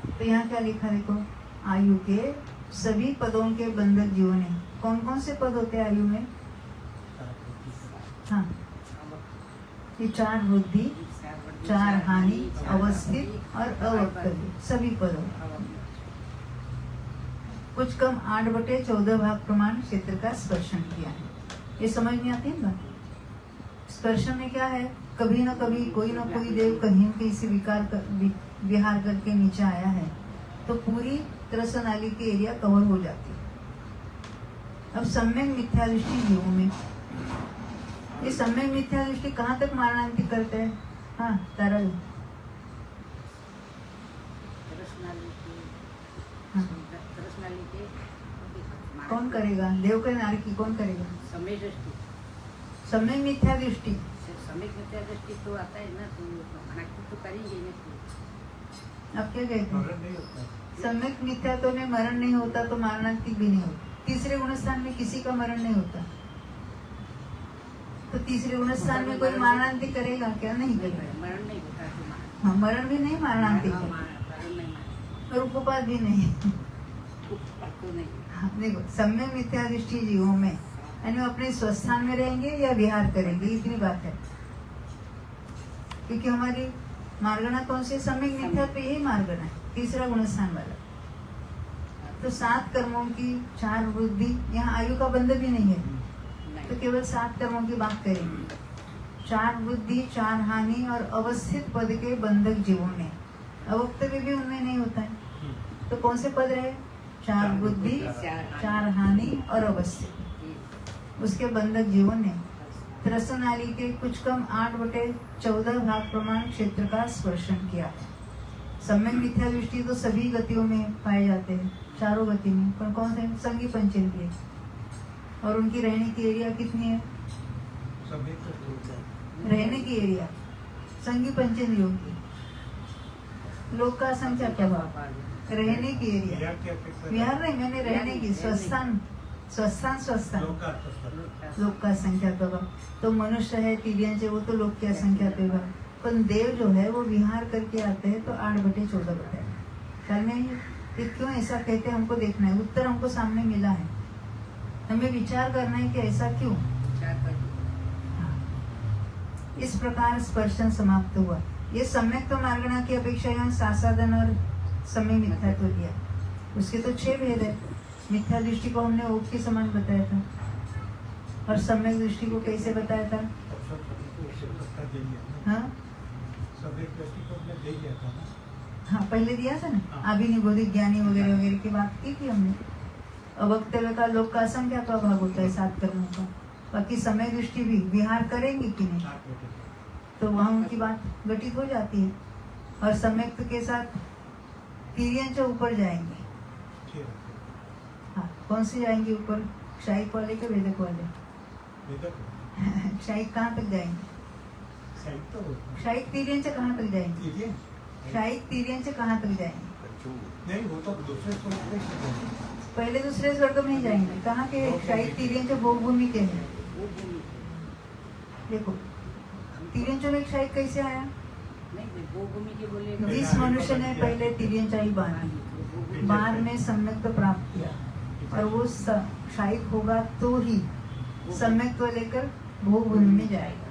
तो यहाँ क्या लिखा देखो, आयु के सभी पदों के बंधक जीवों ने। कौन कौन से पद होते हैं आयु में? हाँ, ये 4 वृद्धि, 4 हानि, अवस्थित और अवक्तव्य, सभी पदों। कुछ कम 8/14 भाग प्रमाण क्षेत्र का स्पर्शन किया है। ये समझ में आती है बात? स्पर्शन में क्या है? कभी न कभी कोई न कोई देव कहीं किसी विहार करके नीचे आया है, तो पूरी त्रसनाली की एरिया कवर हो जाती है। अब सम्यक मिथ्या दृष्टि जीवों में, ये सम्यक मिथ्या दृष्टि कहाँ तक मारणांतिक करते हैं? हाँ, तारा वाली के कौन करेगा? देव का नारी की कौन करेगा? समय दृष्टि, समय मिथ्या दृष्टि। समय मिथ्या दृष्टि तो आता है ना, तो मना तो करेंगे ना। आप क्या कहते हैं? मरण नहीं होता है। सम्यक मिथ्या तो में मरण नहीं होता तो मारणांतिक भी नहीं होता। तीसरे गुणस्थान में किसी का मरण नहीं होता, तो तीसरे गुणस्थान में कोई मारणांतिक करेगा क्या? नहीं करेगा। मरण नहीं होता तो हाँ, मरण भी नहीं, मारणांतिक है। मरण नहीं और उपपाद भी नहीं। तो नहीं। हाँ, देखो सम्यक मिथ्या दृष्टि जीवों में, यानी वो अपने स्वस्थान में रहेंगे या विहार करेंगे, इतनी बात है। क्योंकि हमारी मार्गणा कौन से? सम्यक मिथ्या पे यही मार्गणा है, तीसरा गुणस्थान वाला। तो 7 कर्मों की 4 वृद्धि, यहाँ आयु का बंध भी नहीं है, तो केवल 7 कर्मों की बात करेंगे। 4 वृद्धि, 4 हानि और अवस्थित पद के बंधक जीवों ने, अवक्तव्य भी उनमें नहीं होता है। तो कौन से पद रहे? 4 बुद्धि, 4 हानि और अवस्थित, उसके बंधक जीवों ने त्रस्त नाली के कुछ कम 8/14 भाग प्रमाण क्षेत्र का स्पर्शन किया। सम्यक मिथ्या दृष्टि तो सभी गतियों में पाए जाते हैं, चारों गति में, पर कौन से? संगी पंचेंद्रिय। और उनकी रहने की एरिया कितनी है? सब एक तो होता है। रहने की एरिया संगी पंचेंद्रियों की। लोक का संख्या क्या भाव? रहने की एरिया, विहार की अपेक्षा विहार नहीं, मैंने रहने की, स्वस्थान, स्वस्थान, स्वस्थान, लोक का अर्थ लोक का संख्या का भाव। तो मनुष्य है, तिर्यंच, वो तो लोक की संख्या पे भाव। पर देव जो है वो विहार करके आते हैं, तो 8/14 बताए। ख्याल में ये क्यों ऐसा कहते हैं, हमको देखना है। उत्तर हमको सामने मिला है, हमें विचार करना है कि ऐसा क्यों। इस प्रकार स्पर्शन समाप्त हुआ। ये सम्यक तो मार्गणा की अपेक्षा यहाँ सासाधन और समय मिथ्या तो दिया। उसके तो 6 भेद है। मिथ्या दृष्टि को हमने ओप के समान बताया था, और सम्यक दृष्टि को कैसे बताया था? हाँ सब एक दृष्टि को हमने दे दिया था ना। हाँ, पहले दिया था ना, अभिनिबोधिक ज्ञानी वगैरह वगैरह की बात की थी हमने। अवक्तव्य का लोक का असंख्या का भाग होता है 7 कर्मों का। बाकी समय दृष्टि भी विहार करेंगे कि नहीं, तो वहाँ उनकी बात घटित हो जाती है। और सम्यक्त के साथ तिर्यंच ऊपर जाएंगे। हाँ, कौन से जाएंगे ऊपर? क्षायिक वाले के वेदक वाले? क्षायिक कहाँ तक जाएंगे? क्षायिक तिर्यंच कहाँ तक जाएंगे? क्षायिक तिर्यंच कहाँ तक जाएंगे? नहीं, वो तो दूसरे स्वर्ग में ही जाएंगे। पहले दूसरे स्वर्ग में ही जाएंगे। कहाँ के? क्षायिक तिर्यंच भोग भूमि के हैं। देखो तिर्यंचों में क्षायिक कैसे आया? जिस मनुष्य ने पहले तिर्यंचाई बांधी, बाद में सम्यक प्राप्त किया, और वो क्षायिक होगा तो ही सम्यक लेकर भोग भूमि में जाएगा।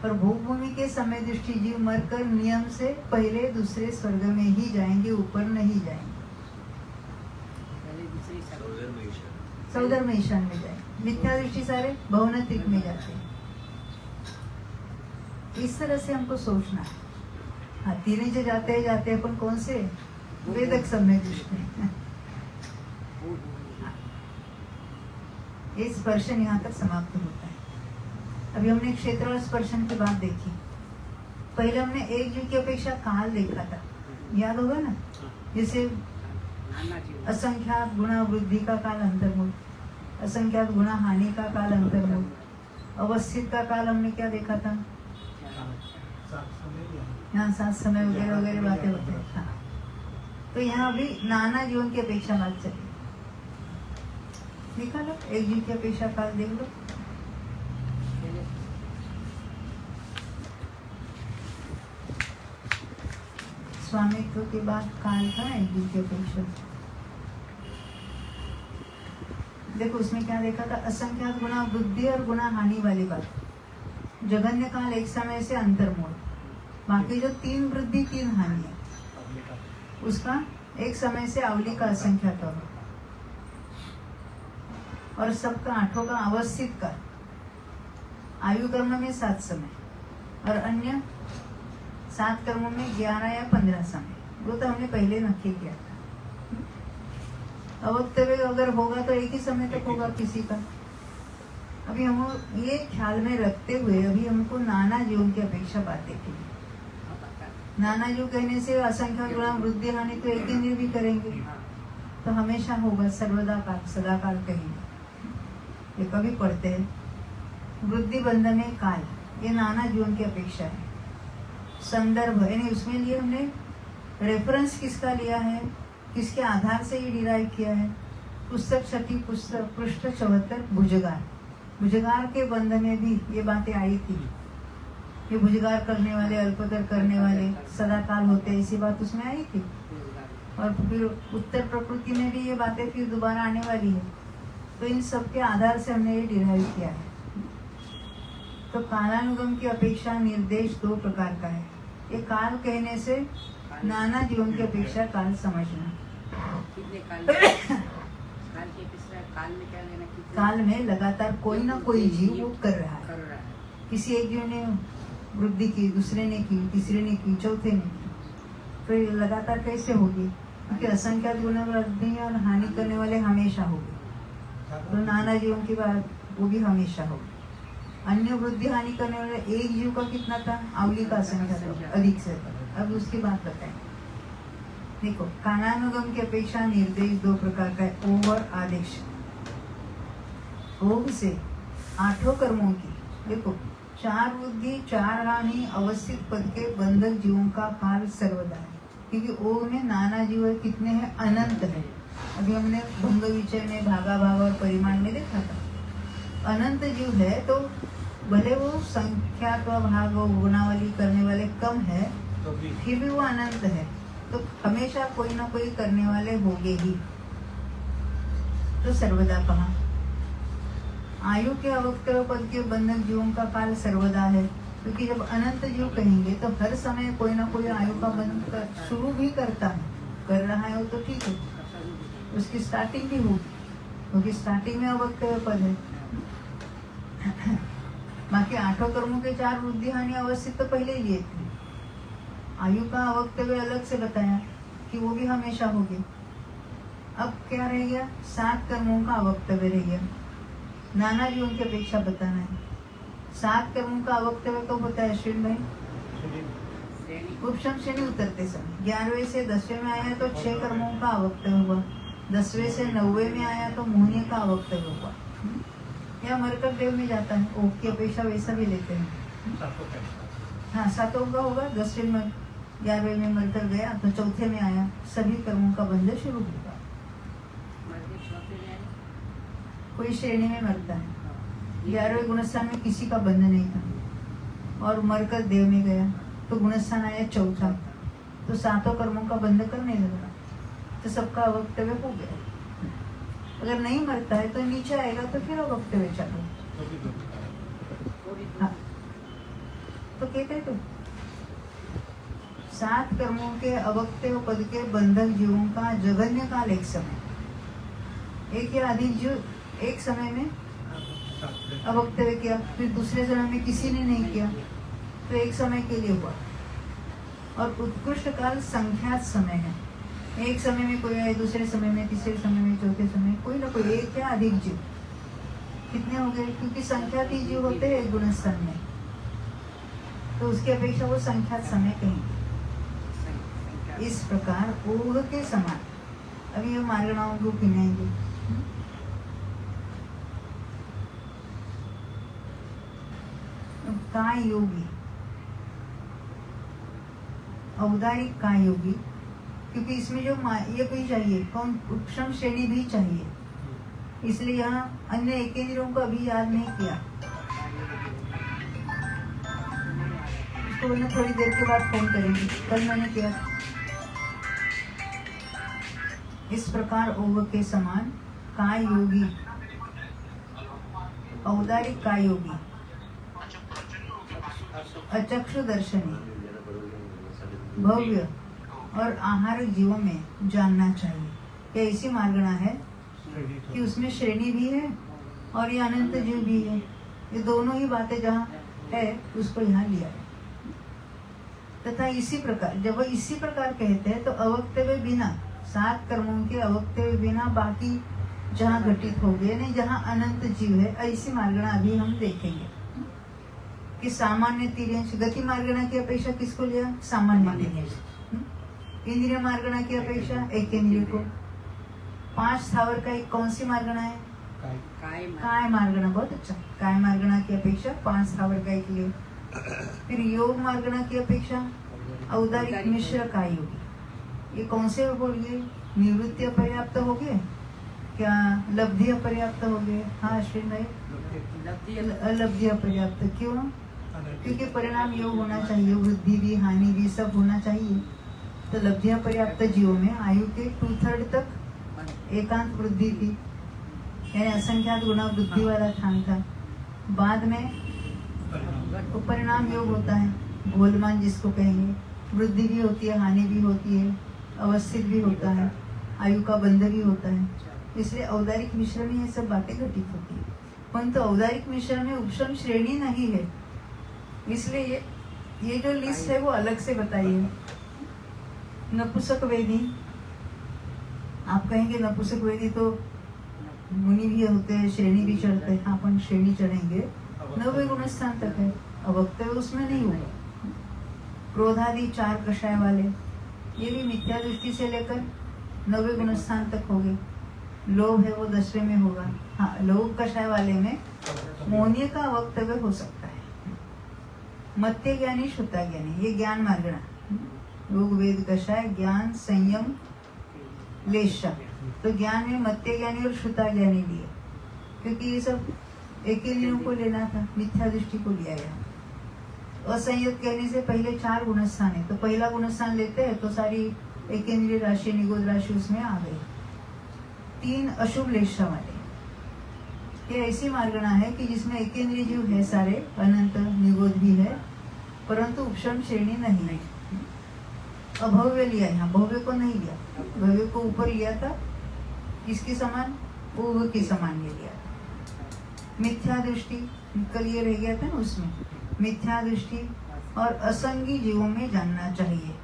पर भोग भूमि के समय दृष्टि जीव मरकर नियम से पहले दूसरे स्वर्ग में ही जाएंगे, ऊपर नहीं जाएंगे। सौदर में ईशान में जाएंगे। मिथ्या दृष्टि सारे भवनत्रिक में जाते हैं। इस तरह से हमको सोचना है। हाँ, तिर्यंच जाते हैं अपन कौन से? वेदक समय दृष्टि। ये स्पर्शन यहाँ तक समाप्त होता है। अभी हमने क्षेत्र और स्पर्शन की बात देखी। पहले हमने एक जीव की अपेक्षा काल देखा था, याद होगा ना? जैसे असंख्यात गुणा वृद्धि का काल अंतर्मुख, असंख्यात गुणा हानि का काल अंतर्मुख, अवस्थित का काल हमने क्या देखा था? यहाँ 7 समय वगैरह वगैरह बातें होती हैं। हाँ, तो यहाँ अभी नाना जीवन की अपेक्षा बात चली। देखा लो, एक जीव की अपेक्षा काल देख लो। स्वामित्व के बाद काल था एक जीव की अपेक्षा। देखो उसमें क्या देखा था? असंख्यात गुणा वृद्धि और गुणा हानि वाली बात। जगन्य काल एक समय से अंतर्मोड़, बाकी जो 3 वृद्धि 3 हानि है, उसका एक समय से अवली का असंख्यात होगा, और सबका 8 का अवस्थित का आयु कर्म में 7 समय, और अन्य 7 कर्मों में 11 या 15 समय। वो तो हमने पहले नक्की किया था। अवक्तव्य अगर होगा तो एक ही समय तक होगा किसी का। अभी हम ये ख्याल में रखते हुए अभी हमको नाना जीवन की अपेक्षा बात देखेंगे। नाना जीव कहने से असंख्य गुणा वृद्धि हानि तो एक दिन भी करेंगे, तो हमेशा होगा, सर्वदा काल, सदा काल कहेंगे। ये कभी पढ़ते हैं, वृद्धि बंधन में काल, ये नाना जीवन की अपेक्षा है। संदर्भ यानी उसमें लिए हमने रेफरेंस किसका लिया है, किसके आधार से ये डिराइव किया है। पुस्तक छठी पुस्तक पृष्ठ 74 भुजगार। भुजगार के बंध में भी ये बातें आई थी। ये भुजगार करने वाले, अल्पतर करने वाले सदाकाल होते, ऐसी बात उसमें आई थी। और फिर उत्तर प्रकृति में भी ये बातें फिर दोबारा आने वाली है। तो इन सब के आधार से हमने ये डिराइव किया है। तो कालानुगम की अपेक्षा निर्देश दो प्रकार का है। ये काल कहने से नाना जीवन की अपेक्षा काल समझना। कितने काल काल के पिछले काल में क्या लेना, कितने काल में लगातार कोई ना कोई जीव वो कर रहा कर है। रहा है। किसी एक जीव ने वृद्धि की, दूसरे ने की, तीसरे ने की, चौथे ने की। तो ये लगातार कैसे होगी? क्योंकि असंख्यात गुणवृद्धि और हानि करने वाले हमेशा होगी। तो नाना जीवन की बात वो भी हमेशा होगी। अन्य वृद्धि हानि करने वाले एक जीव का कितना था? आवली का असंख्या था, अधिक से था। अब उसकी बात बताएं। देखो, कालानुगम की अपेक्षा निर्देश दो प्रकार का है, ओघ और आदेश। ओघ से 8 कर्मों की, देखो 4 वृद्धि 4 हानि अवस्थित पद के बंधक जीवों का काल सर्वदा है। क्योंकि ओघ में नाना जीव है, कितने हैं? अनंत है। अभी हमने भंग विचय में भागा भाग और परिमाण में देखा था। अनंत जीव है तो भले वो संख्या का भाग गुणावली करने वाले कम है, तो भी फिर भी वो अनंत है। तो हमेशा कोई ना कोई करने वाले होंगे ही। तो सर्वदा कहा, आयु के अवक्तव्य पद के बंधक जीवों का काल सर्वदा है। क्योंकि जब अनंत जीव कहेंगे तो हर समय कोई ना कोई आयु का बंध शुरू भी करता है, कर रहा है वो तो ठीक है, उसकी स्टार्टिंग भी होगी, क्योंकि स्टार्टिंग में अवक्तव्य पद है। बाकी 8 कर्मों के 4 वृद्धि हानि अवस्थित तो पहले ही लिए थे। आयु का अवक्तव्य अलग से बताया कि वो भी हमेशा होगी। अब क्या रह गया? 7 कर्मों का अवक्तव्य रह गया। नाना जीवों की अपेक्षा बताना है। 7 कर्मों का अवक्तव्य कब होता है अश्विन भाई? श्रेणी उपशम श्रेणी उतरते समय। 11वें से 10वें में आया तो 6 कर्मों का अवक्तव्य हुआ। 10वें से 9वें में आया तो मोहनीय का अवक्तव्य हुआ। या मरकट देव में जाता है, ओघ की अपेक्षा वैसा भी लेते हैं। सबको कहता हाँ, 7 का होगा, 10वें में 11वें में मरकर गया तो 4थे में आया, सभी कर्मों का बंध शुरू होगा। मर्दे चौथे में आए। कोई श्रेणी में मरता है। 11वें गुणस्थान में किसी का बंध नहीं था और मरकर देव में गया तो गुणस्थान आया 4था, तो 7 कर्मों का बंध करने लगा, तो सबका अवक्तव्य हो गया। अगर नहीं मरता है तो नीचे आएगा तो फिर अवक्तव्य चालू। तो भी थोड़ी हाँ, तो कहते तो 7 कर्मों के अवक्तव्य पद के बंधक जीवों का जघन्य काल एक समय, एक या अधिक जीव एक समय में अवक्तव्य किया, फिर दूसरे समय में किसी ने नहीं किया, तो एक समय के लिए हुआ। और उत्कृष्ट काल संख्यात समय है। एक समय में कोई आए, दूसरे समय में, तीसरे समय में, चौथे समय में, कोई ना कोई एक या अधिक जीव। कितने हो गए? क्योंकि संख्यात ही जीव होते हैं गुणस्थान में, तो उसकी अपेक्षा वो संख्यात समय कहेंगे। संख्या इस प्रकार ओघ के समान अभी हम मार्गणाओं को गिनाएंगे। काय योगी, औदारिक काय योगी, क्योंकि इसमें जो ये भी चाहिए, कौन? उपशम श्रेणी भी चाहिए, इसलिए यहाँ अन्य एकेंद्रियों को अभी याद नहीं किया। उसको मैं थोड़ी देर के बाद फोन करेंगे, कल मैंने किया। इस प्रकार ओघ के समान काय योगी, औदारिक काय योगी, अचक्षु दर्शनी, भव्य और आहार जीवों में जानना चाहिए। यह ऐसी मार्गणा है कि उसमें श्रेणी भी है और ये अनंत जीव भी है। ये दोनों ही बातें जहाँ है उसको यहाँ लिया है। तथा इसी प्रकार जब वो इसी प्रकार कहते हैं तो अवक्तव्य बिना, 7 कर्मों के अवक्तव्य बिना बाकी जहाँ घटित हो गए, नहीं जहाँ अनंत जीव है, ऐसी मार्गणा अभी हम देखेंगे कि सामान्य तिर्यंश गति मार्गणा की अपेक्षा किसको लिया? सामान्य तिर्यंश। इंद्रिय मार्गणा की अपेक्षा एक इंद्रिय को, 5 स्थावर का एक कौन सी मार्गणा है? काय काय मा- काय मार्गणा, बहुत अच्छा। काय मार्गणा की अपेक्षा 5 स्थावर का एक योग। फिर योग मार्गणा की अपेक्षा औदारिक मिश्र काय योगी। ये कौन से बोलिए? निवृत्ति अपर्याप्त हो गए क्या लब्धि अपर्याप्त हो गए? हाँ अश्विन भाई, लब्धि लब्धि अपर्याप्त क्यों? क्योंकि परिणाम योग होना चाहिए, वृद्धि भी हानि भी सब होना चाहिए। तो लब्धि अपर्याप्त जीवों में आयु के 2/3 तक एकांत वृद्धि थी, यानी असंख्यात गुना वृद्धि वाला स्थान था। बाद में वो परिणाम योग होता है, गोलमान जिसको कहेंगे, वृद्धि भी होती है, हानि भी होती है, अवस्थित भी होता है, आयु का बंध भी होता है। इसलिए औदारिक मिश्र में ये सब बातें घटित होती है। परंतु औदारिक मिश्र में उपशम श्रेणी नहीं है, इसलिए ये जो लिस्ट है वो अलग से बताइए। नपुंसक वेदी, आप कहेंगे नपुंसक वेदी तो मुनि भी होते हैं, श्रेणी भी चढ़ते हैं। हाँ, अपन श्रेणी चढ़ेंगे, 90 गुण स्थान तक है, अवक्तव्य उसमें नहीं होगा। क्रोधादि 4 कषाय वाले, ये भी मिथ्या दृष्टि से लेकर 90 गुण स्थान तक हो गए। लोभ है वो 10वें में होगा। हाँ, लोभ कषाय वाले में मोहनीय का अवक्तव्य हो सकता है। मत्य ज्ञानी श्रुता ज्ञानी, ये ज्ञान मार्गणा, योग वेद कषाय ज्ञान संयम लेशा। तो ज्ञान में मत्य ज्ञानी और श्रुता ज्ञानी लिए, क्योंकि ये सब एक ही नियम को लेना था, मिथ्या दृष्टि को लिया गया। असंयत कहने से पहले 4 गुणस्थान है, तो पहला गुणस्थान लेते हैं तो सारी एकेंद्रीय राशि निगोद राशि उसमें आ गई। 3 अशुभ लेशा वाले, ये ऐसी मार्गणा है कि जिसमें एकेंद्रीय जीव है सारे, अनंत निगोद भी है, परंतु उपशम श्रेणी नहीं है। अभव्य लिया, यहाँ भव्य को नहीं लिया, भव्य को ऊपर लिया था, किसके समान? ऊह के समान ले लिया। मिथ्या दृष्टि कल ये रह गया था ना, उसमें मिथ्या दृष्टि और असंगी जीवों में जानना चाहिए।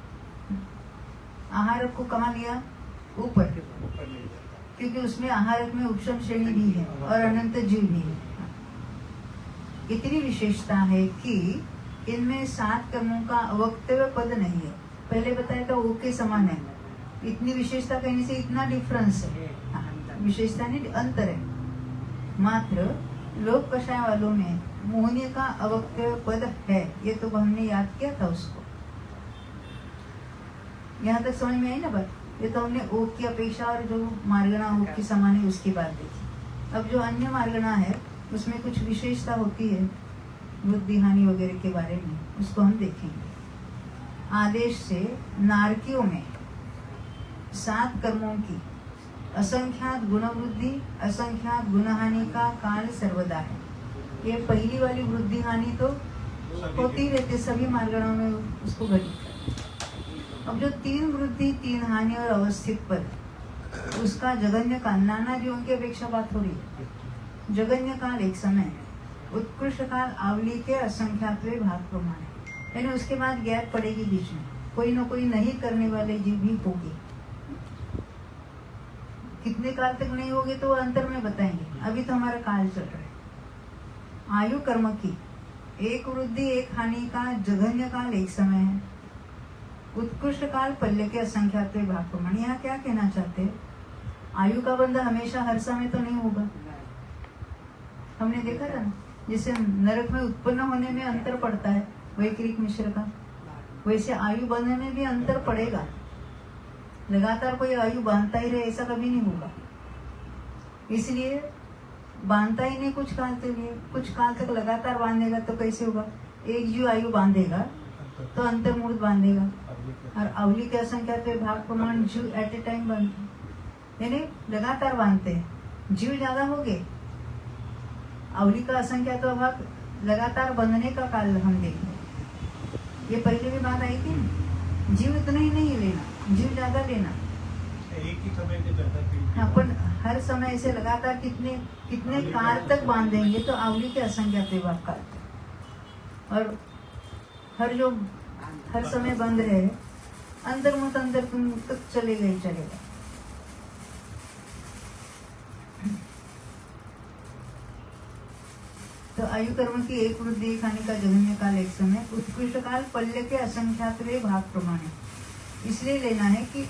आहारक को कहाँ लिया? ऊपर, क्योंकि उसमें आहारक में उपशम श्रेणी भी है और अनंत जीव भी है। इतनी विशेषता है कि इनमें 7 कर्मों का अवक्तव्य पद नहीं है। पहले बताया था ओ के समान है, इतनी विशेषता कहने से इतना डिफरेंस है। हाँ, विशेषता नहीं, अंतर है मात्र। लोक कषाय वालों में मोहनीय का अवक्तव्य पद है, ये तो हमने याद किया था उसको। यहाँ तक समझ में आई ना बात? ये तो हमने ओक की अपेक्षा और जो मार्गणा ओक की समान है उसकी बात देखी। अब जो अन्य मार्गणा है उसमें कुछ विशेषता होती है, बुद्धि हानि वगैरह के बारे में, उसको हम देखेंगे। आदेश से नारकियों में 7 कर्मों की असंख्यात गुण वृद्धि असंख्यात गुण हानि का काल सर्वदा है। ये पहली वाली वृद्धि हानि तो होती रहती सभी मार्गणों में, उसको घटित कर। अब जो 3 वृद्धि 3 हानि और अवस्थित पद, उसका जगन्य काल, नाना जीवों की अपेक्षा बात हो रही है। जगन्य काल एक समय, उत्कृष्ट काल आवली के असंख्यातवे भाग प्रमाण है, यानी उसके बाद गैप पड़ेगी बीच में, कोई ना कोई नहीं करने वाले जीव भी होगी। कितने काल तक नहीं होगे तो अंतर में बताएंगे, अभी तो हमारा काल चल रहा है। आयु कर्म की 1 वृद्धि 1 हानि का जघन्य काल एक समय है। उत्कृष्ट काल पल्ले के असंख्यात भाग प्रमाण। यहाँ क्या कहना चाहते हैं? आयु का बंध हमेशा हर समय तो नहीं होगा। हमने देखा था ना, जैसे नरक में उत्पन्न होने में अंतर पड़ता है वैक्रिक मिश्र का, वैसे आयु बांधने में भी अंतर पड़ेगा। लगातार कोई आयु बांधता ही रहे ऐसा कभी नहीं होगा, इसलिए बांधता ही नहीं कुछ काल के लिए, कुछ काल तक लगातार बांधेगा तो कैसे होगा? एक जीव आयु बांधेगा तो अंतर्मूर्त बांधेगा, और अवली के असंख्यात भाग प्रमाण जीव एट ए टाइम बांधते, यानी लगातार बांधते हैं। जीव ज्यादा हो गए, अवली का असंख्यात भाग लगातार बंधने का काल हम देखें। ये पहले भी बात आई थी ना, जीव इतना ही नहीं लेना, जीव ज्यादा लेना। एक ही समय के ज्यादा अपन हर समय ऐसे लगातार कितने काल तक बांधेंगे तो आवली के असंख्यात विभाग काल तक। और हर समय बंद रहे, अंतर तुम तक चलेगा ही चलेगा। तो आयु कर्म की 1 वृद्धि 1 हानि का जघन्य काल एक समय, उत्कृष्ट काल पल्ले के असंख्यात भाग प्रमाण है। इसलिए लेना है कि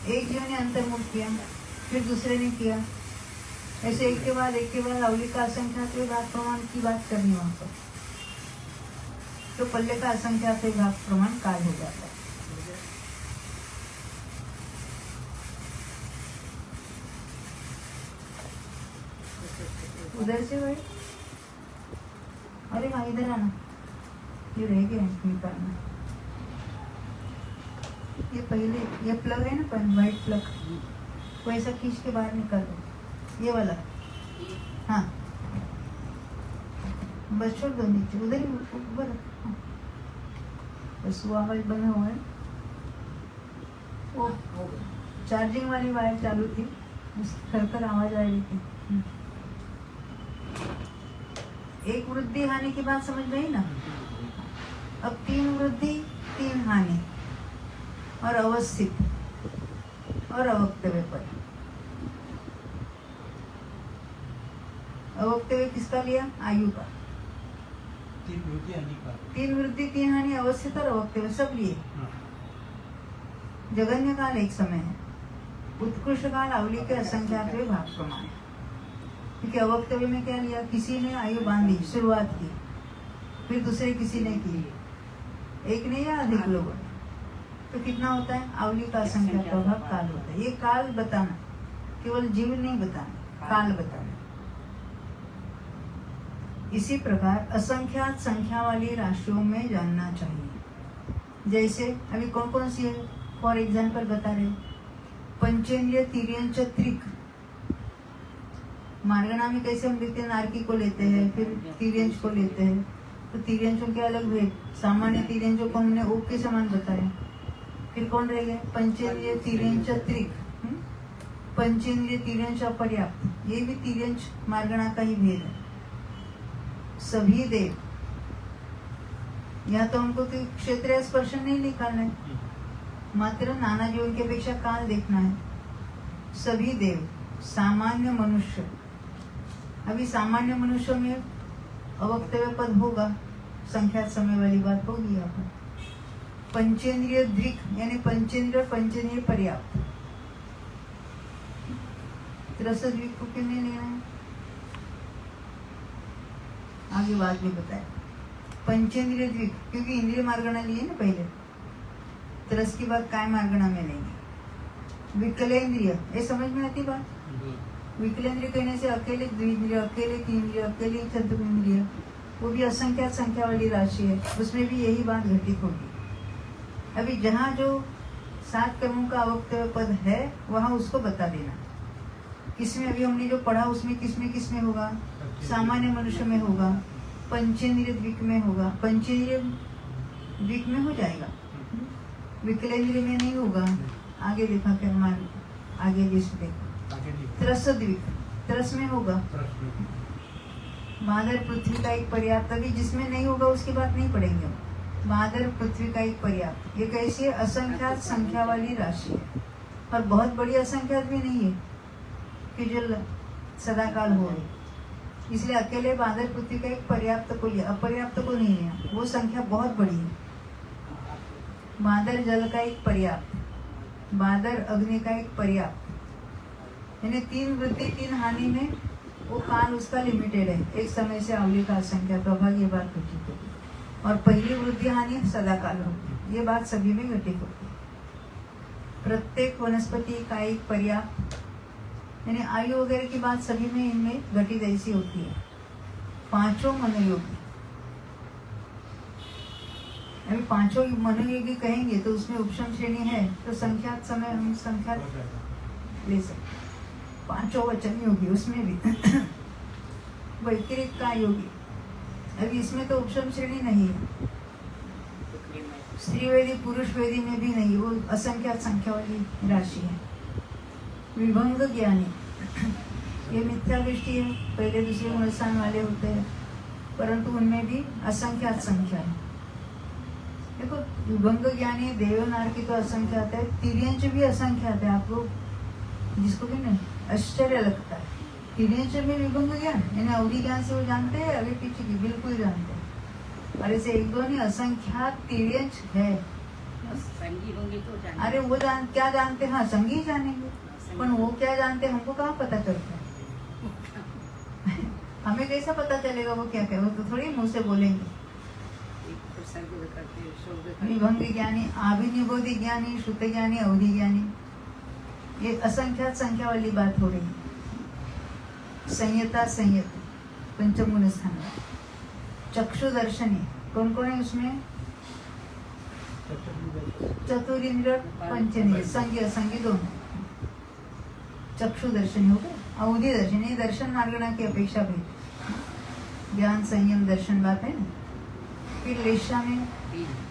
एक जीव ने अंतर्मुख किया, फिर दूसरे ने किया, ऐसे एक के बाद अवली का असंख्यात भाग प्रमाण की बात करनी वहां पर, तो पल्ले का असंख्यात भाग प्रमाण काल हो जाता है। उधर से भाई, अरे हाँ इधर आना, ये रह गया निकालना। ये पहले ये प्लग है ना, वाइट प्लग, वो ऐसा खींच के बाहर निकाल दो, ये वाला। हाँ बस छोड़ दो नीचे, उधर ही ऊपर। हाँ। बस वो आवाज बंद हुआ है, वो चार्जिंग वाली वायर चालू थी, उसकी खरखर आवाज आ रही थी। एक वृद्धि हानि की बात समझ में आई ना। अब 3 वृद्धि 3 हानि और अवस्थित और अवक्तव्य पर। अवक्तव्य किसका लिया? आयु का। 3 वृद्धि हानि का। 3 वृद्धि 3 हानि अवस्थित और अवक्तव्य सब लिए। जगन्य काल एक समय है, उत्कृष्ट काल अवली के असंख्यात भाग प्रमाण है। क्योंकि अवक्तव्य में क्या लिया? किसी ने आयु बांधी, शुरुआत की, फिर दूसरे किसी ने की, एक ने या अधिक लोगों ने, तो कितना होता है? अवली का असंख्यात भाग काल होता है। ये काल बताना, केवल जीव नहीं बताना, काल बताना। इसी प्रकार असंख्यात संख्या वाली राशियों में जानना चाहिए। जैसे अभी कौन कौन सी है, फॉर एग्जाम्पल बता रहे, पंचेंद्रिय तिर्यंच त्रिक। मार्गणा में कैसे हम देखते हैं, नारकी को लेते हैं, फिर तिर्यंच को लेते हैं, तो तिर्यंचों के अलग भेद। सामान्य तिर्यंचों को हमने ओक के समान बताया। फिर कौन रह गए? पंचेंद्रिय तिर्यंच त्रिक, पंचेंद्रिय तिर्यंच अपर्याप्त, ये भी तिर्यंच मार्गणा का ही भेद है। सभी देव, या तो हमको क्षेत्रीय स्पर्शन नहीं निकालना है, मात्र नाना जीवन की अपेक्षा काल देखना है। सभी देव, सामान्य मनुष्य, अभी सामान्य मनुष्यों में अवक्तव्य पद होगा, संख्यात समय वाली बात होगी यहाँ पर। पंचेंद्रिय द्विक यानी पंचेंद्रिय पंचेंद्रिय पर्याप्त, रस द्विक को क्यों नहीं लेना है, आगे बाद में बताए। पंचेंद्रिय द्विक क्योंकि इंद्रिय मार्गणा लिए ना पहले, तरस की बात काय मार्गणा में लेंगे। विकलेंद्रिय, ये समझ में आती बात? विकलेंद्रिय कहने से अकेले द्विंद्रिय, अकेले तीन्द्रिय, अकेले चतुर्न्द्रिय, वो भी असंख्यात संख्या वाली राशि है, उसमें भी यही बात घटित होगी। अभी जहाँ जो 7 कर्मों का अवक्तव्य पद है वहाँ उसको बता देना। किसमें अभी हमने जो पढ़ा उसमें किसमें होगा? सामान्य मनुष्य में होगा, पंचेंद्रिय द्विक में होगा, पंचेंद्रिय द्विक में हो जाएगा, विकलेंद्रिय में नहीं होगा। आगे देखा क्या मान, आगे लिस्ट देखो, त्रस द्विक, त्रस में होगा। मादर पृथ्वी का एक पर्याप्त, अभी जिसमें नहीं होगा उसकी बात नहीं पढ़ेंगे हम। मादर पृथ्वी का एक पर्याप्त, ये कैसी है? असंख्यात संख्या वाली राशि है, और बहुत बड़ी असंख्यात भी नहीं है कि जो सदाकाल हो रही। इसलिए अकेले बादर पृथ्वी का एक पर्याप्त को लिया, अपर्याप्त को नहीं लिया, वो संख्या बहुत बड़ी है। बादर जल का एक पर्याप्त, बादर अग्नि का एक पर्याप्त, यानी 3 वृद्धि 3 हानि में वो काल उसका लिमिटेड है, एक समय से अवली का असंख्यात भाग, ये बात घटित होगी। और पहली वृद्धि हानि सदाकाल होगी, ये बात सभी में घटित होगी। प्रत्येक वनस्पति का एक पर्याप्त, यानी आयु वगैरह की बात सभी में इनमें घटित ऐसी होती है। 5 मनोयोगी, अभी 5 मनोयोगी कहेंगे तो उसमें उपशम श्रेणी है, तो संख्यात समय हम संख्यात ले सकते। 5 वचन योगी उसमें भी वैक्रिक का योगी, अभी इसमें तो उपशम श्रेणी नहीं है। स्त्रीवेदी पुरुष वेदी में भी नहीं, वो असंख्यात संख्या वाली राशि है। विभंग ज्ञानी, ये मिथ्या दृष्टि है, पहले दूसरे गुणस्थान वाले होते हैं, परंतु उनमें भी असंख्यात संख्या है। देखो विभंग ज्ञानी देवनार की तो असंख्यात है, तिर्यंच भी असंख्यात है। आप लोग जिसको भी नहीं आश्चर्य लगता है, तिर्यंच में विभंग ज्ञान यानी अवधि ज्ञान से वो जानते हैं, आगे पीछे की बिल्कुल जानते हैं। और ऐसे 1-2 नहीं, असंख्यात तिर्यंच है। संगी होंगे तो जानेंगे। अरे वो क्या जानते हैं? हाँ, संगी जानेंगे। पर वो क्या जानते हैं हमको कहाँ पता चलता है? हमें कैसा पता चलेगा वो क्या क्या? वो तो थोड़ी मुंह से बोलेंगे। विभंग ज्ञानी, आभिनिबोधि ज्ञानी, श्रुत ज्ञानी, अवधि ज्ञानी, ये असंख्यात संख्या वाली बात हो रही है। संयता संयत पंचम गुण स्थान, चक्षु दर्शनी कौन कौन है उसमें? चतुरिंद्र पंचेंद्रिय, संज्ञा असंज्ञ दोनों। चक्षु दर्शनी हो गया, अवधि दर्शनी दर्शन मार्गना की अपेक्षा भी, ज्ञान संयम दर्शन बात है ना। फिर लेशा में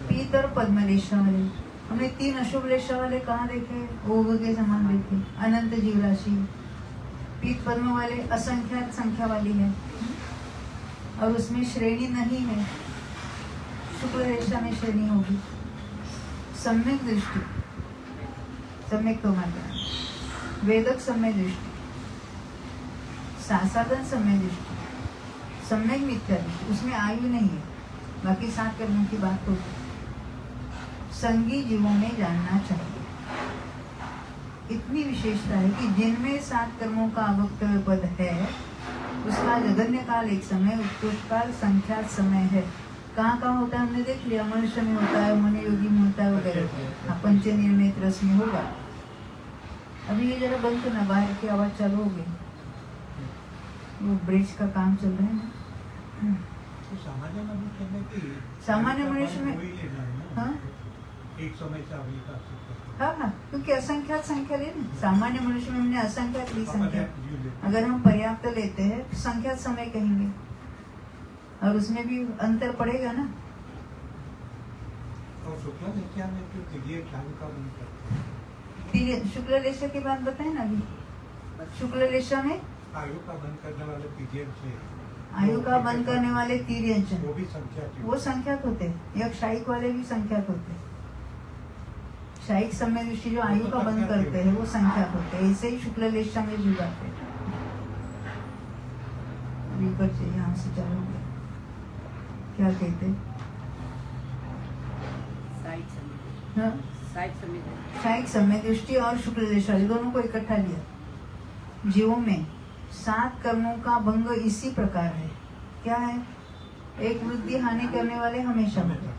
पीत और पद्म लेशा वाले, हमने 3 अशुभ लेशा वाले कहाँ देखे? ओघ के समान देखे, अनंत जीव राशि। पीत पद्म वाले असंख्यात संख्या वाली है और उसमें श्रेणी नहीं है। शुक्ल रेशा में श्रेणी होगी। सम्यक दृष्टि, सम्यक तो मात्र वेदक सम्यक दृष्टि, साधन सम्यक दृष्टि, सम्यक मिथ्या दृष्टि, उसमें आयु नहीं है, बाकी 7 कर्मों की बात होती। संगी जीवों में जानना चाहिए। इतनी विशेषता है कि जिनमें 7 कर्मों का अवक्तव्य पद है उसका जगन्य काल एक समय, उत्कृष्ट काल संख्यात समय है। कहाँ कहाँ होता है हमने देख लिया, मनुष्य में होता है, मन योगी में होता है वगैरह, पंच निर्णय रस में होगा। अभी ये जरा बंद करना, बाहर की आवाज चालू हो गई, वो ब्रिज का काम चल रहा है ना। सामान्य मनुष्य में हाँ एक समय से अभी का हाँ हाँ, क्योंकि असंख्यात संख्या ले ना, सामान्य मनुष्य में हमने असंख्यात ली संख्या। अगर हम पर्याप्त लेते हैं तो संख्यात समय कहेंगे और उसमें भी अंतर पड़ेगा ना। और शुक्ला लेशा में जो तिर्यक आयु का बंद करते हैं, शुक्ल लेशा की बात बताए ना अभी। शुक्ल लेशा में आयु का बंद करने वाले तिर्यक से आयु का बंद करने वाले तिर्यक वो भी संख्या वो संख्यात होते हैं, या शायिक वाले भी संख्यात होते हैं। शायिक समय दृष्टि जो आयु का बंद करते हैं वो संख्यात होते हैं। ऐसे ही शुक्ल लेशा में भी बात है। यहाँ से चालू हो गया, क्या कहते हैं? हाँ? शायिक समय दृष्टि और शुक्ल लेशा दोनों को इकट्ठा लिया। जीवों में 7 कर्मों का भंग इसी प्रकार है। क्या है? 1 वृद्धि हानि करने वाले हमेशा होते,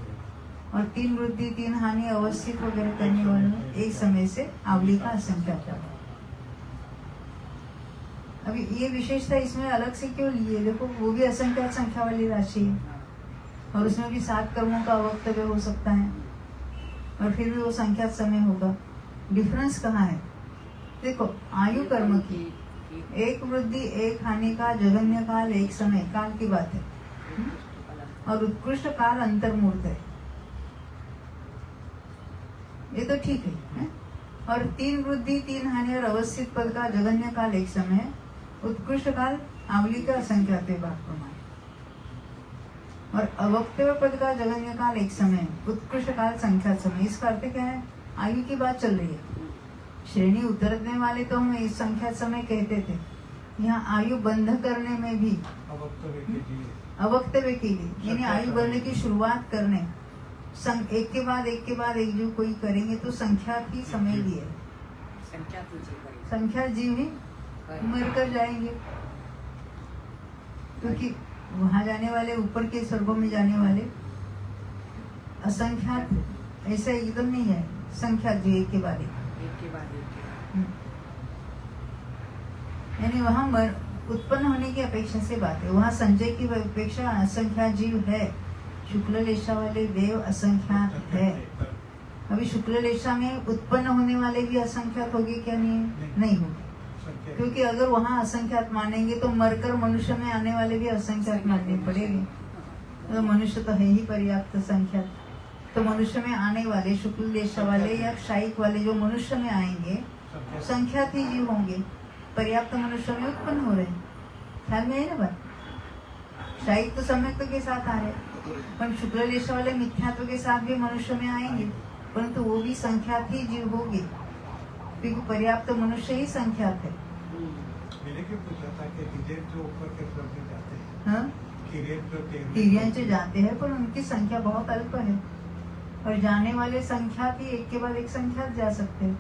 और 3 वृद्धि 3 हानि अवस्थित वगैरह करने वाले एक समय से आवली का असंख्यात। अभी ये विशेषता इसमें अलग से क्यों ली है? देखो वो भी असंख्यात संख्या वाली राशि है और उसमें भी 7 कर्मों का अवक्तव्य हो सकता है और फिर भी वो संख्यात समय होगा। डिफरेंस कहाँ है? देखो आयु कर्म की 1 वृद्धि 1 हानि का जगन्य काल एक समय, काल की बात है, और उत्कृष्ट काल अंतर्मूर्त है, ये तो ठीक है? और 3 वृद्धि 3 हानि और अवस्थित पद का जगन्य काल एक समय, उत्कृष्ट काल आवली का असंख्यात भाग प्रमाण, और अवक्तव्य पद का जगन्य काल एक समय, उत्कृष्ट काल संख्यात समय। इसका अर्थ क्या है? आयु की बात चल रही है। श्रेणी उतरने वाले तो हम इस संख्यात समय कहते थे, यहाँ आयु बंध करने में भी अवक्तव्य के लिए, यानी आयु बढ़ने की शुरुआत करने, एक के बाद एक जो कोई करेंगे तो संख्यात ही समय लिए, संख्या जीव ही मर कर जाएंगे, क्योंकि वहां जाने वाले, ऊपर के स्वर्गों में जाने वाले असंख्यात ऐसा एकदम नहीं है। संख्या जो एक के बाद एक, यानी वहां उत्पन्न होने की अपेक्षा से बात है। वहां संजय की अपेक्षा असंख्यात जीव है। शुक्ल लेशा वाले देव असंख्यात है। अभी शुक्ल लेशा में उत्पन्न होने वाले भी असंख्यात होंगे क्या? नहीं होंगे, क्योंकि अगर वहाँ असंख्यात मानेंगे तो मरकर मनुष्य में आने वाले भी असंख्यात मानने पड़ेंगे। तो मनुष्य तो है ही पर्याप्त संख्यात, तो मनुष्य में आने वाले शुक्ल लेशा वाले या क्षायिक वाले जो मनुष्य में आएंगे संख्यात ही जीव होंगे, पर्याप्त मनुष्य में उत्पन्न हो रहे हैं। ख्याल में है ना बात? क्षायिक तो सम्यक्त्व के साथ आ रहे, पर शुक्ल लेशा वाले मिथ्यात्व के साथ भी मनुष्य में आएंगे, परंतु वो भी संख्यात ही जीव होंगे, क्योंकि पर्याप्त मनुष्य ही संख्यात है। तिर्यंच जाते हैं पर उनकी संख्या बहुत अल्प है, और जाने वाले संख्यात ही एक के बाद एक संख्यात जा सकते हैं।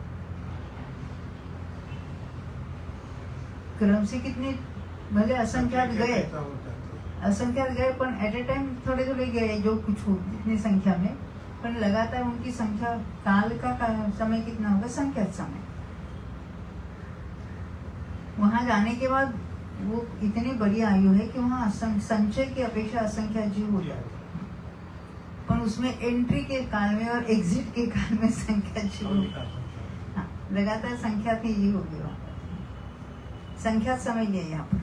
क्रम से कितने भले असंख्यात गए, ऐसा होता है। असंख्यात गए, पर एट ए टाइम थोड़े थोड़े गए जो कुछ हो इतनी संख्या में, पर लगातार उनकी संख्या काल का समय कितना होगा, संख्यात समय। वहां जाने के बाद वो इतनी बड़ी आयु है कि वहाँ संचय की अपेक्षा असंख्यात जीव हो जाते, पर उसमें एंट्री के काल में और एग्जिट के काल में संख्या जीव हो, हाँ, लगातार संख्यात ही जीव होगी वहां पर, संख्यात समय ये यहाँ पर।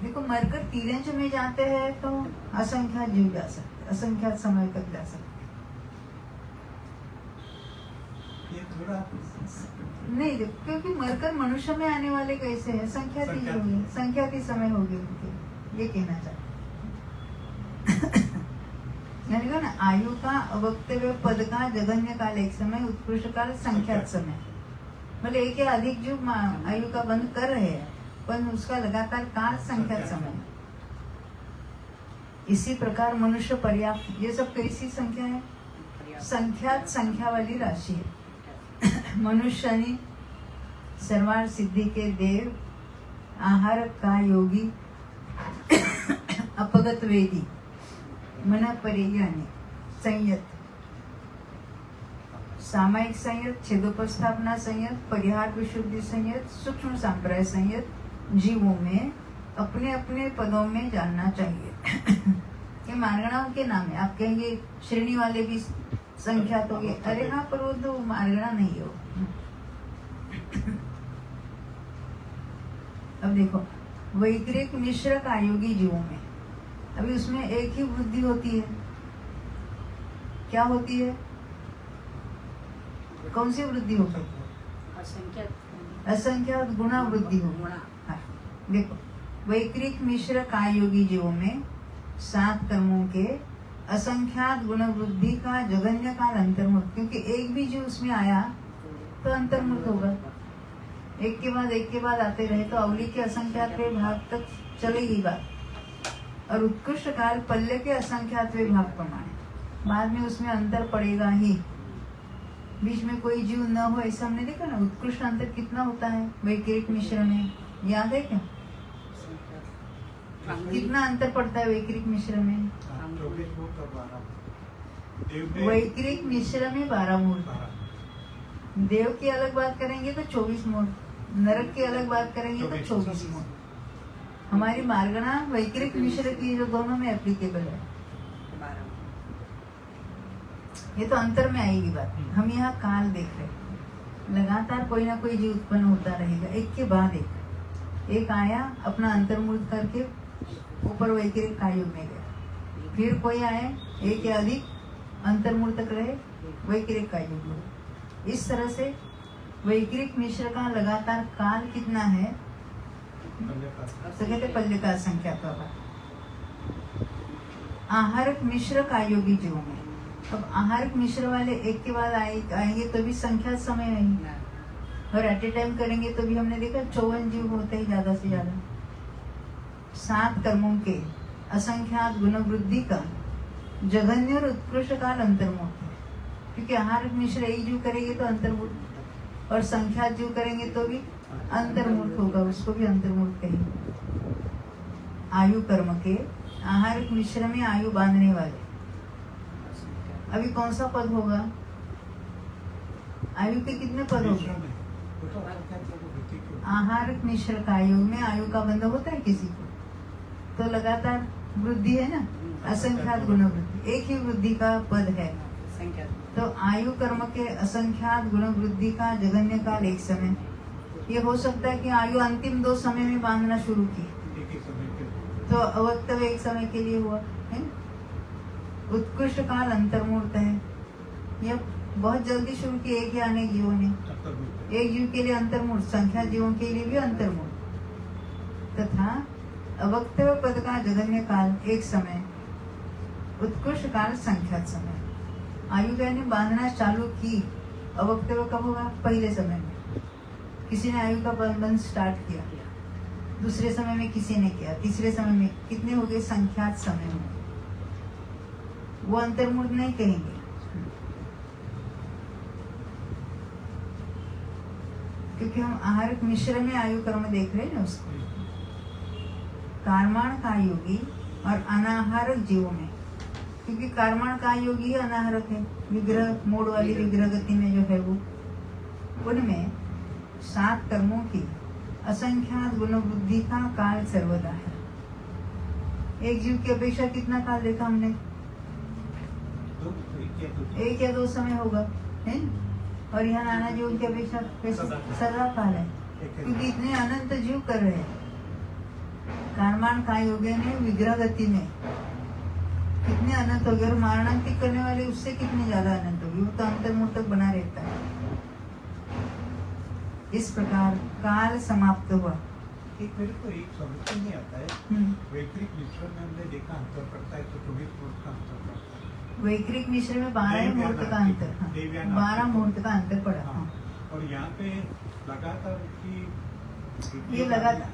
देखो मरकर तिरंज में जाते हैं तो असंख्यात जीव जा सकते, असंख्यात समय तक जा सकते। ये थोड़ा नहीं, क्योंकि मरकर मनुष्य में आने वाले कैसे हैं, संख्यात ही जीव होंगे, संख्यात ही समय होगी उनके, ये कहना चाहते। यानी कि ना आयु का अवक्तव्य पद का जघन्य काल एक समय, उत्कृष्ट काल संख्यात समय। भले एक या अधिक जीव आयु का बंध कर रहे हैं, पर उसका लगातार काल संख्यात समय। इसी प्रकार मनुष्य पर्याप्त, ये सब कैसी संख्या है, संख्यात संख्या वाली राशि है। मनुष्य ने सर्वार सिद्धि के देव, आहार का योगी, अपगत वेदी, मना परिज्ञानी, संयत, सामायिक संयत, छेदोपस्थापना संयत, परिहार विशुद्धि संयत, सूक्ष्म संप्रदाय संयत जीवों में अपने अपने पदों में जानना चाहिए। ये मार्गणाओं के नाम है। आप कहेंगे श्रेणी वाले भी संख्यात हो गए, अरे हाँ, पर वो तो मार्गणा नहीं हो। अब देखो वैक्रिक मिश्र का योगी जीवों में, अभी उसमें एक ही वृद्धि होती है, क्या होती है, कौन सी वृद्धि होती है, असंख्यात गुणा वृद्धि हो। हाँ, देखो वैक्रिक मिश्र कायोगी जीवों में 7 कर्मों के असंख्यात गुण वृद्धि का जघन्य काल अंतर्मुख, क्योंकि एक भी जीव उसमें आया तो अंतर्मुख होगा, एक के बाद आते रहे तो अवली के असंख्यात भाग तक चलेगी बात। और उत्कृष्ट काल पल्ले के असंख्यात भाग प्रमाण, बाद में उसमें अंतर पड़ेगा ही, बीच में कोई जीव न हो ऐसा हमने देखा ना। उत्कृष्ट अंतर कितना होता है वैक्रिक मिश्र में, याद है क्या, कितना अंतर पड़ता है वैक्रिक मिश्र में, वैक्रिक मिश्र में 12 मूर्त, देव की अलग बात करेंगे तो 24 मूर्त, नरक की अलग बात करेंगे तो 24 मूर्त। हमारी मार्गणा वैक्रिक मिश्र की जो दोनों में एप्लीकेबल है, ये तो अंतर में आएगी बात। हम यहाँ काल देख रहे हैं, लगातार कोई ना कोई जीव उत्पन्न होता रहेगा, एक के बाद एक आया अपना अंतर्मूर्त करके ऊपर वैक्रिक कायुग में गया, फिर कोई आए एक या अधिक अंतर्मूर्त तक रहे वैक्रिक कायुग में। इस तरह से वैक्रिक मिश्र का लगातार काल कितना है, तो कहते पल्ले का संख्या का। आहारक मिश्र कायोगी जीवों में, अब आहारक मिश्र वाले एक के बाद आएंगे तो भी संख्या समय नहीं, और एट ए टाइम करेंगे तो भी हमने देखा 54 जीव होते ही ज्यादा से ज्यादा। 7 कर्मों के असंख्यात गुण वृद्धि का जघन्य और उत्कृष्ट काल अंतर्मुख है, क्योंकि आहारक मिश्र एक जीव करेंगे तो अंतर्मुख, और संख्यात जीव करेंगे तो भी अंतर्मुख होगा, उसको भी अंतर्मुख कहेंगे। आयु कर्म के आहारक मिश्र में आयु बांधने वाले, अभी कौन सा पद होगा, आयु के कितने पद होंगे, आहारक मिश्र का योग में आयु का बंध होता है किसी को, तो लगातार वृद्धि है ना, असंख्यात गुण वृद्धि, एक ही वृद्धि का पद है। तो आयु कर्म के असंख्यात गुण वृद्धि का जघन्य काल एक समय, ये हो सकता है कि आयु अंतिम 2 समय में बांधना शुरू की, तो अवक्तव्य एक समय के लिए हुआ है। उत्कृष्ट काल अंतर्मूर्त है, यह बहुत जल्दी शुरू किए एक या अनेक जीवों ने, एक जीव के लिए अंतर्मूर्त, संख्या जीवों के लिए भी अंतर्मूर्त, तथा अवक्तव्य पद का जघन्य काल एक समय, उत्कृष्ट काल संख्यात समय। आयु ने बांधना चालू की, अवक्तव्य कब होगा, पहले समय में किसी ने आयु का बंधन स्टार्ट किया, दूसरे समय में किसी ने किया, तीसरे समय में, कितने हो गए, संख्यात समय में, वो अंतर्मूर्त नहीं कहेंगे। क्योंकि हम आहारक मिश्र में आयु कर्म देख रहे हैं ना उसको। कार्माण का योगी और अनाहारक जीवों में, क्योंकि कार्माण का योगी अनाहारक है, विग्रह मोड़ वाली विग्रह गति में जो है वो, उनमें 7 कर्मों की असंख्यात गुण बुद्धि का काल सर्वदा है। एक जीव की अपेक्षा कितना काल देखा हमने? एक या दो समय होगा, है न? और यहाँ नाना जीव की अपेक्षा सदा काल है, क्योंकि इतने अनंत जीव कर रहे हैं। कार्माण का योगी ने विग्रह गति में कितने अनंत हो गए, और मारणांतिक करने वाले उससे कितने ज्यादा अनंत हो गए, वो तो अंतर्मुख बना रहता है। इस प्रकार काल समाप्त हुआ। एक मेरे को एक समझ में नहीं आता है, वैक्रिक मिश्र में हमने देखा अंतर पड़ता है, तो तुम्हें का अंतर पड़ता है। वैक्रिक मिश्र में 12 मुहूर्त का अंतर, 12 मुहूर्त का अंतर पड़ा। हाँ। और यहाँ पे लगातार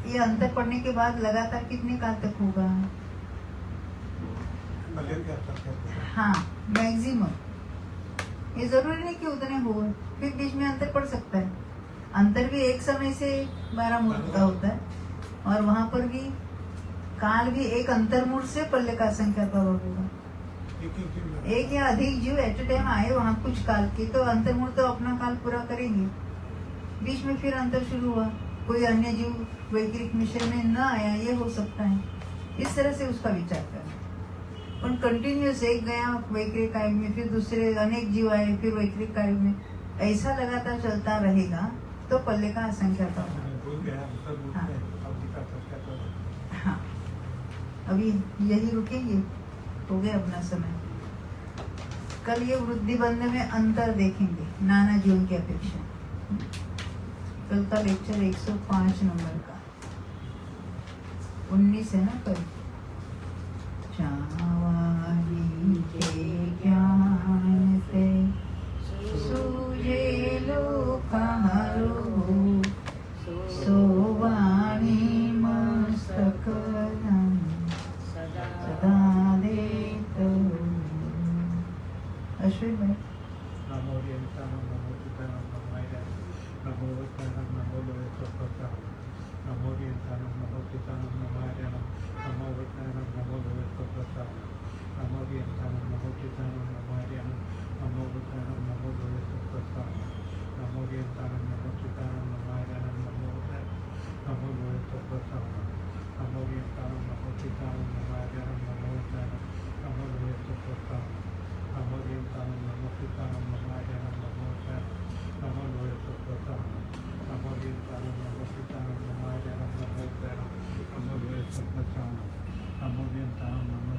ये अंतर पड़ने के बाद लगातार कितने काल तक होगा? हाँ, मैक्सिमम। ये जरूरी नहीं कि उतने हो, फिर बीच में अंतर पड़ सकता है। अंतर भी एक समय से 12 मुहूर्त का होता है, और वहां पर भी काल भी एक अंतर्मुहूर्त से पल्ले का संख्या का होगा। एक या अधिक जीव एट ए टाइम आए वहां कुछ काल के, तो अंतर्मुहूर्त तो अपना काल पूरा करेंगे, बीच में फिर अंतर शुरू हुआ, कोई अन्य जीव वैक्रिक मिश्र में न आया, ये हो सकता है। इस तरह से उसका विचार करना। पर कंटिन्यूस एक गया वैक्रिक आयु में, फिर दूसरे अनेक जीव आए, फिर वैक्रिक आयु में, ऐसा लगातार चलता रहेगा तो पल्ले का असंख्या का होगा। हाँ, अभी यही रुकेंगे, हो गया अपना समय। कल ये वृद्धि बंध में अंतर देखेंगे नाना जीवन की अपेक्षा। कल का लेक्चर 105 नंबर का 19 है ना कल। चावाही के ज्ञान से सूझे लोकारो, सोवाणी मस्तक सदा देत। अश्विन भाई, नमो यंतानं नमो पितानं नमो आयरानं नमो वत्तानं नमो लोयस्वस्वतां नमो यंतानं नमो पितानं नमो आयरानं नमो वत्तानं नमो लोयस्वस्वतां नमो यंतानं नमो पितानं नमो आयरानं नमो वत्तानं नमो लोयस्वस्वतां नमो यंतानं नमो पितानं नमो आयरानं नमो वत्तानं नमो लोयस्वस्वतां नमो यंतानं नमो पितानं नमो आयरानं नमो वत्तानं नमो लोयस्वस्वतां नमो यंतानं नमो पितानं नमो आयरानं नमो वत्तानं नमो लोयस्वस्वतां नमो यंतानं नमो पितानं नमो आयरानं नमो वत्तानं नमो लोयस्वस्वतां नमो यंतानं नमो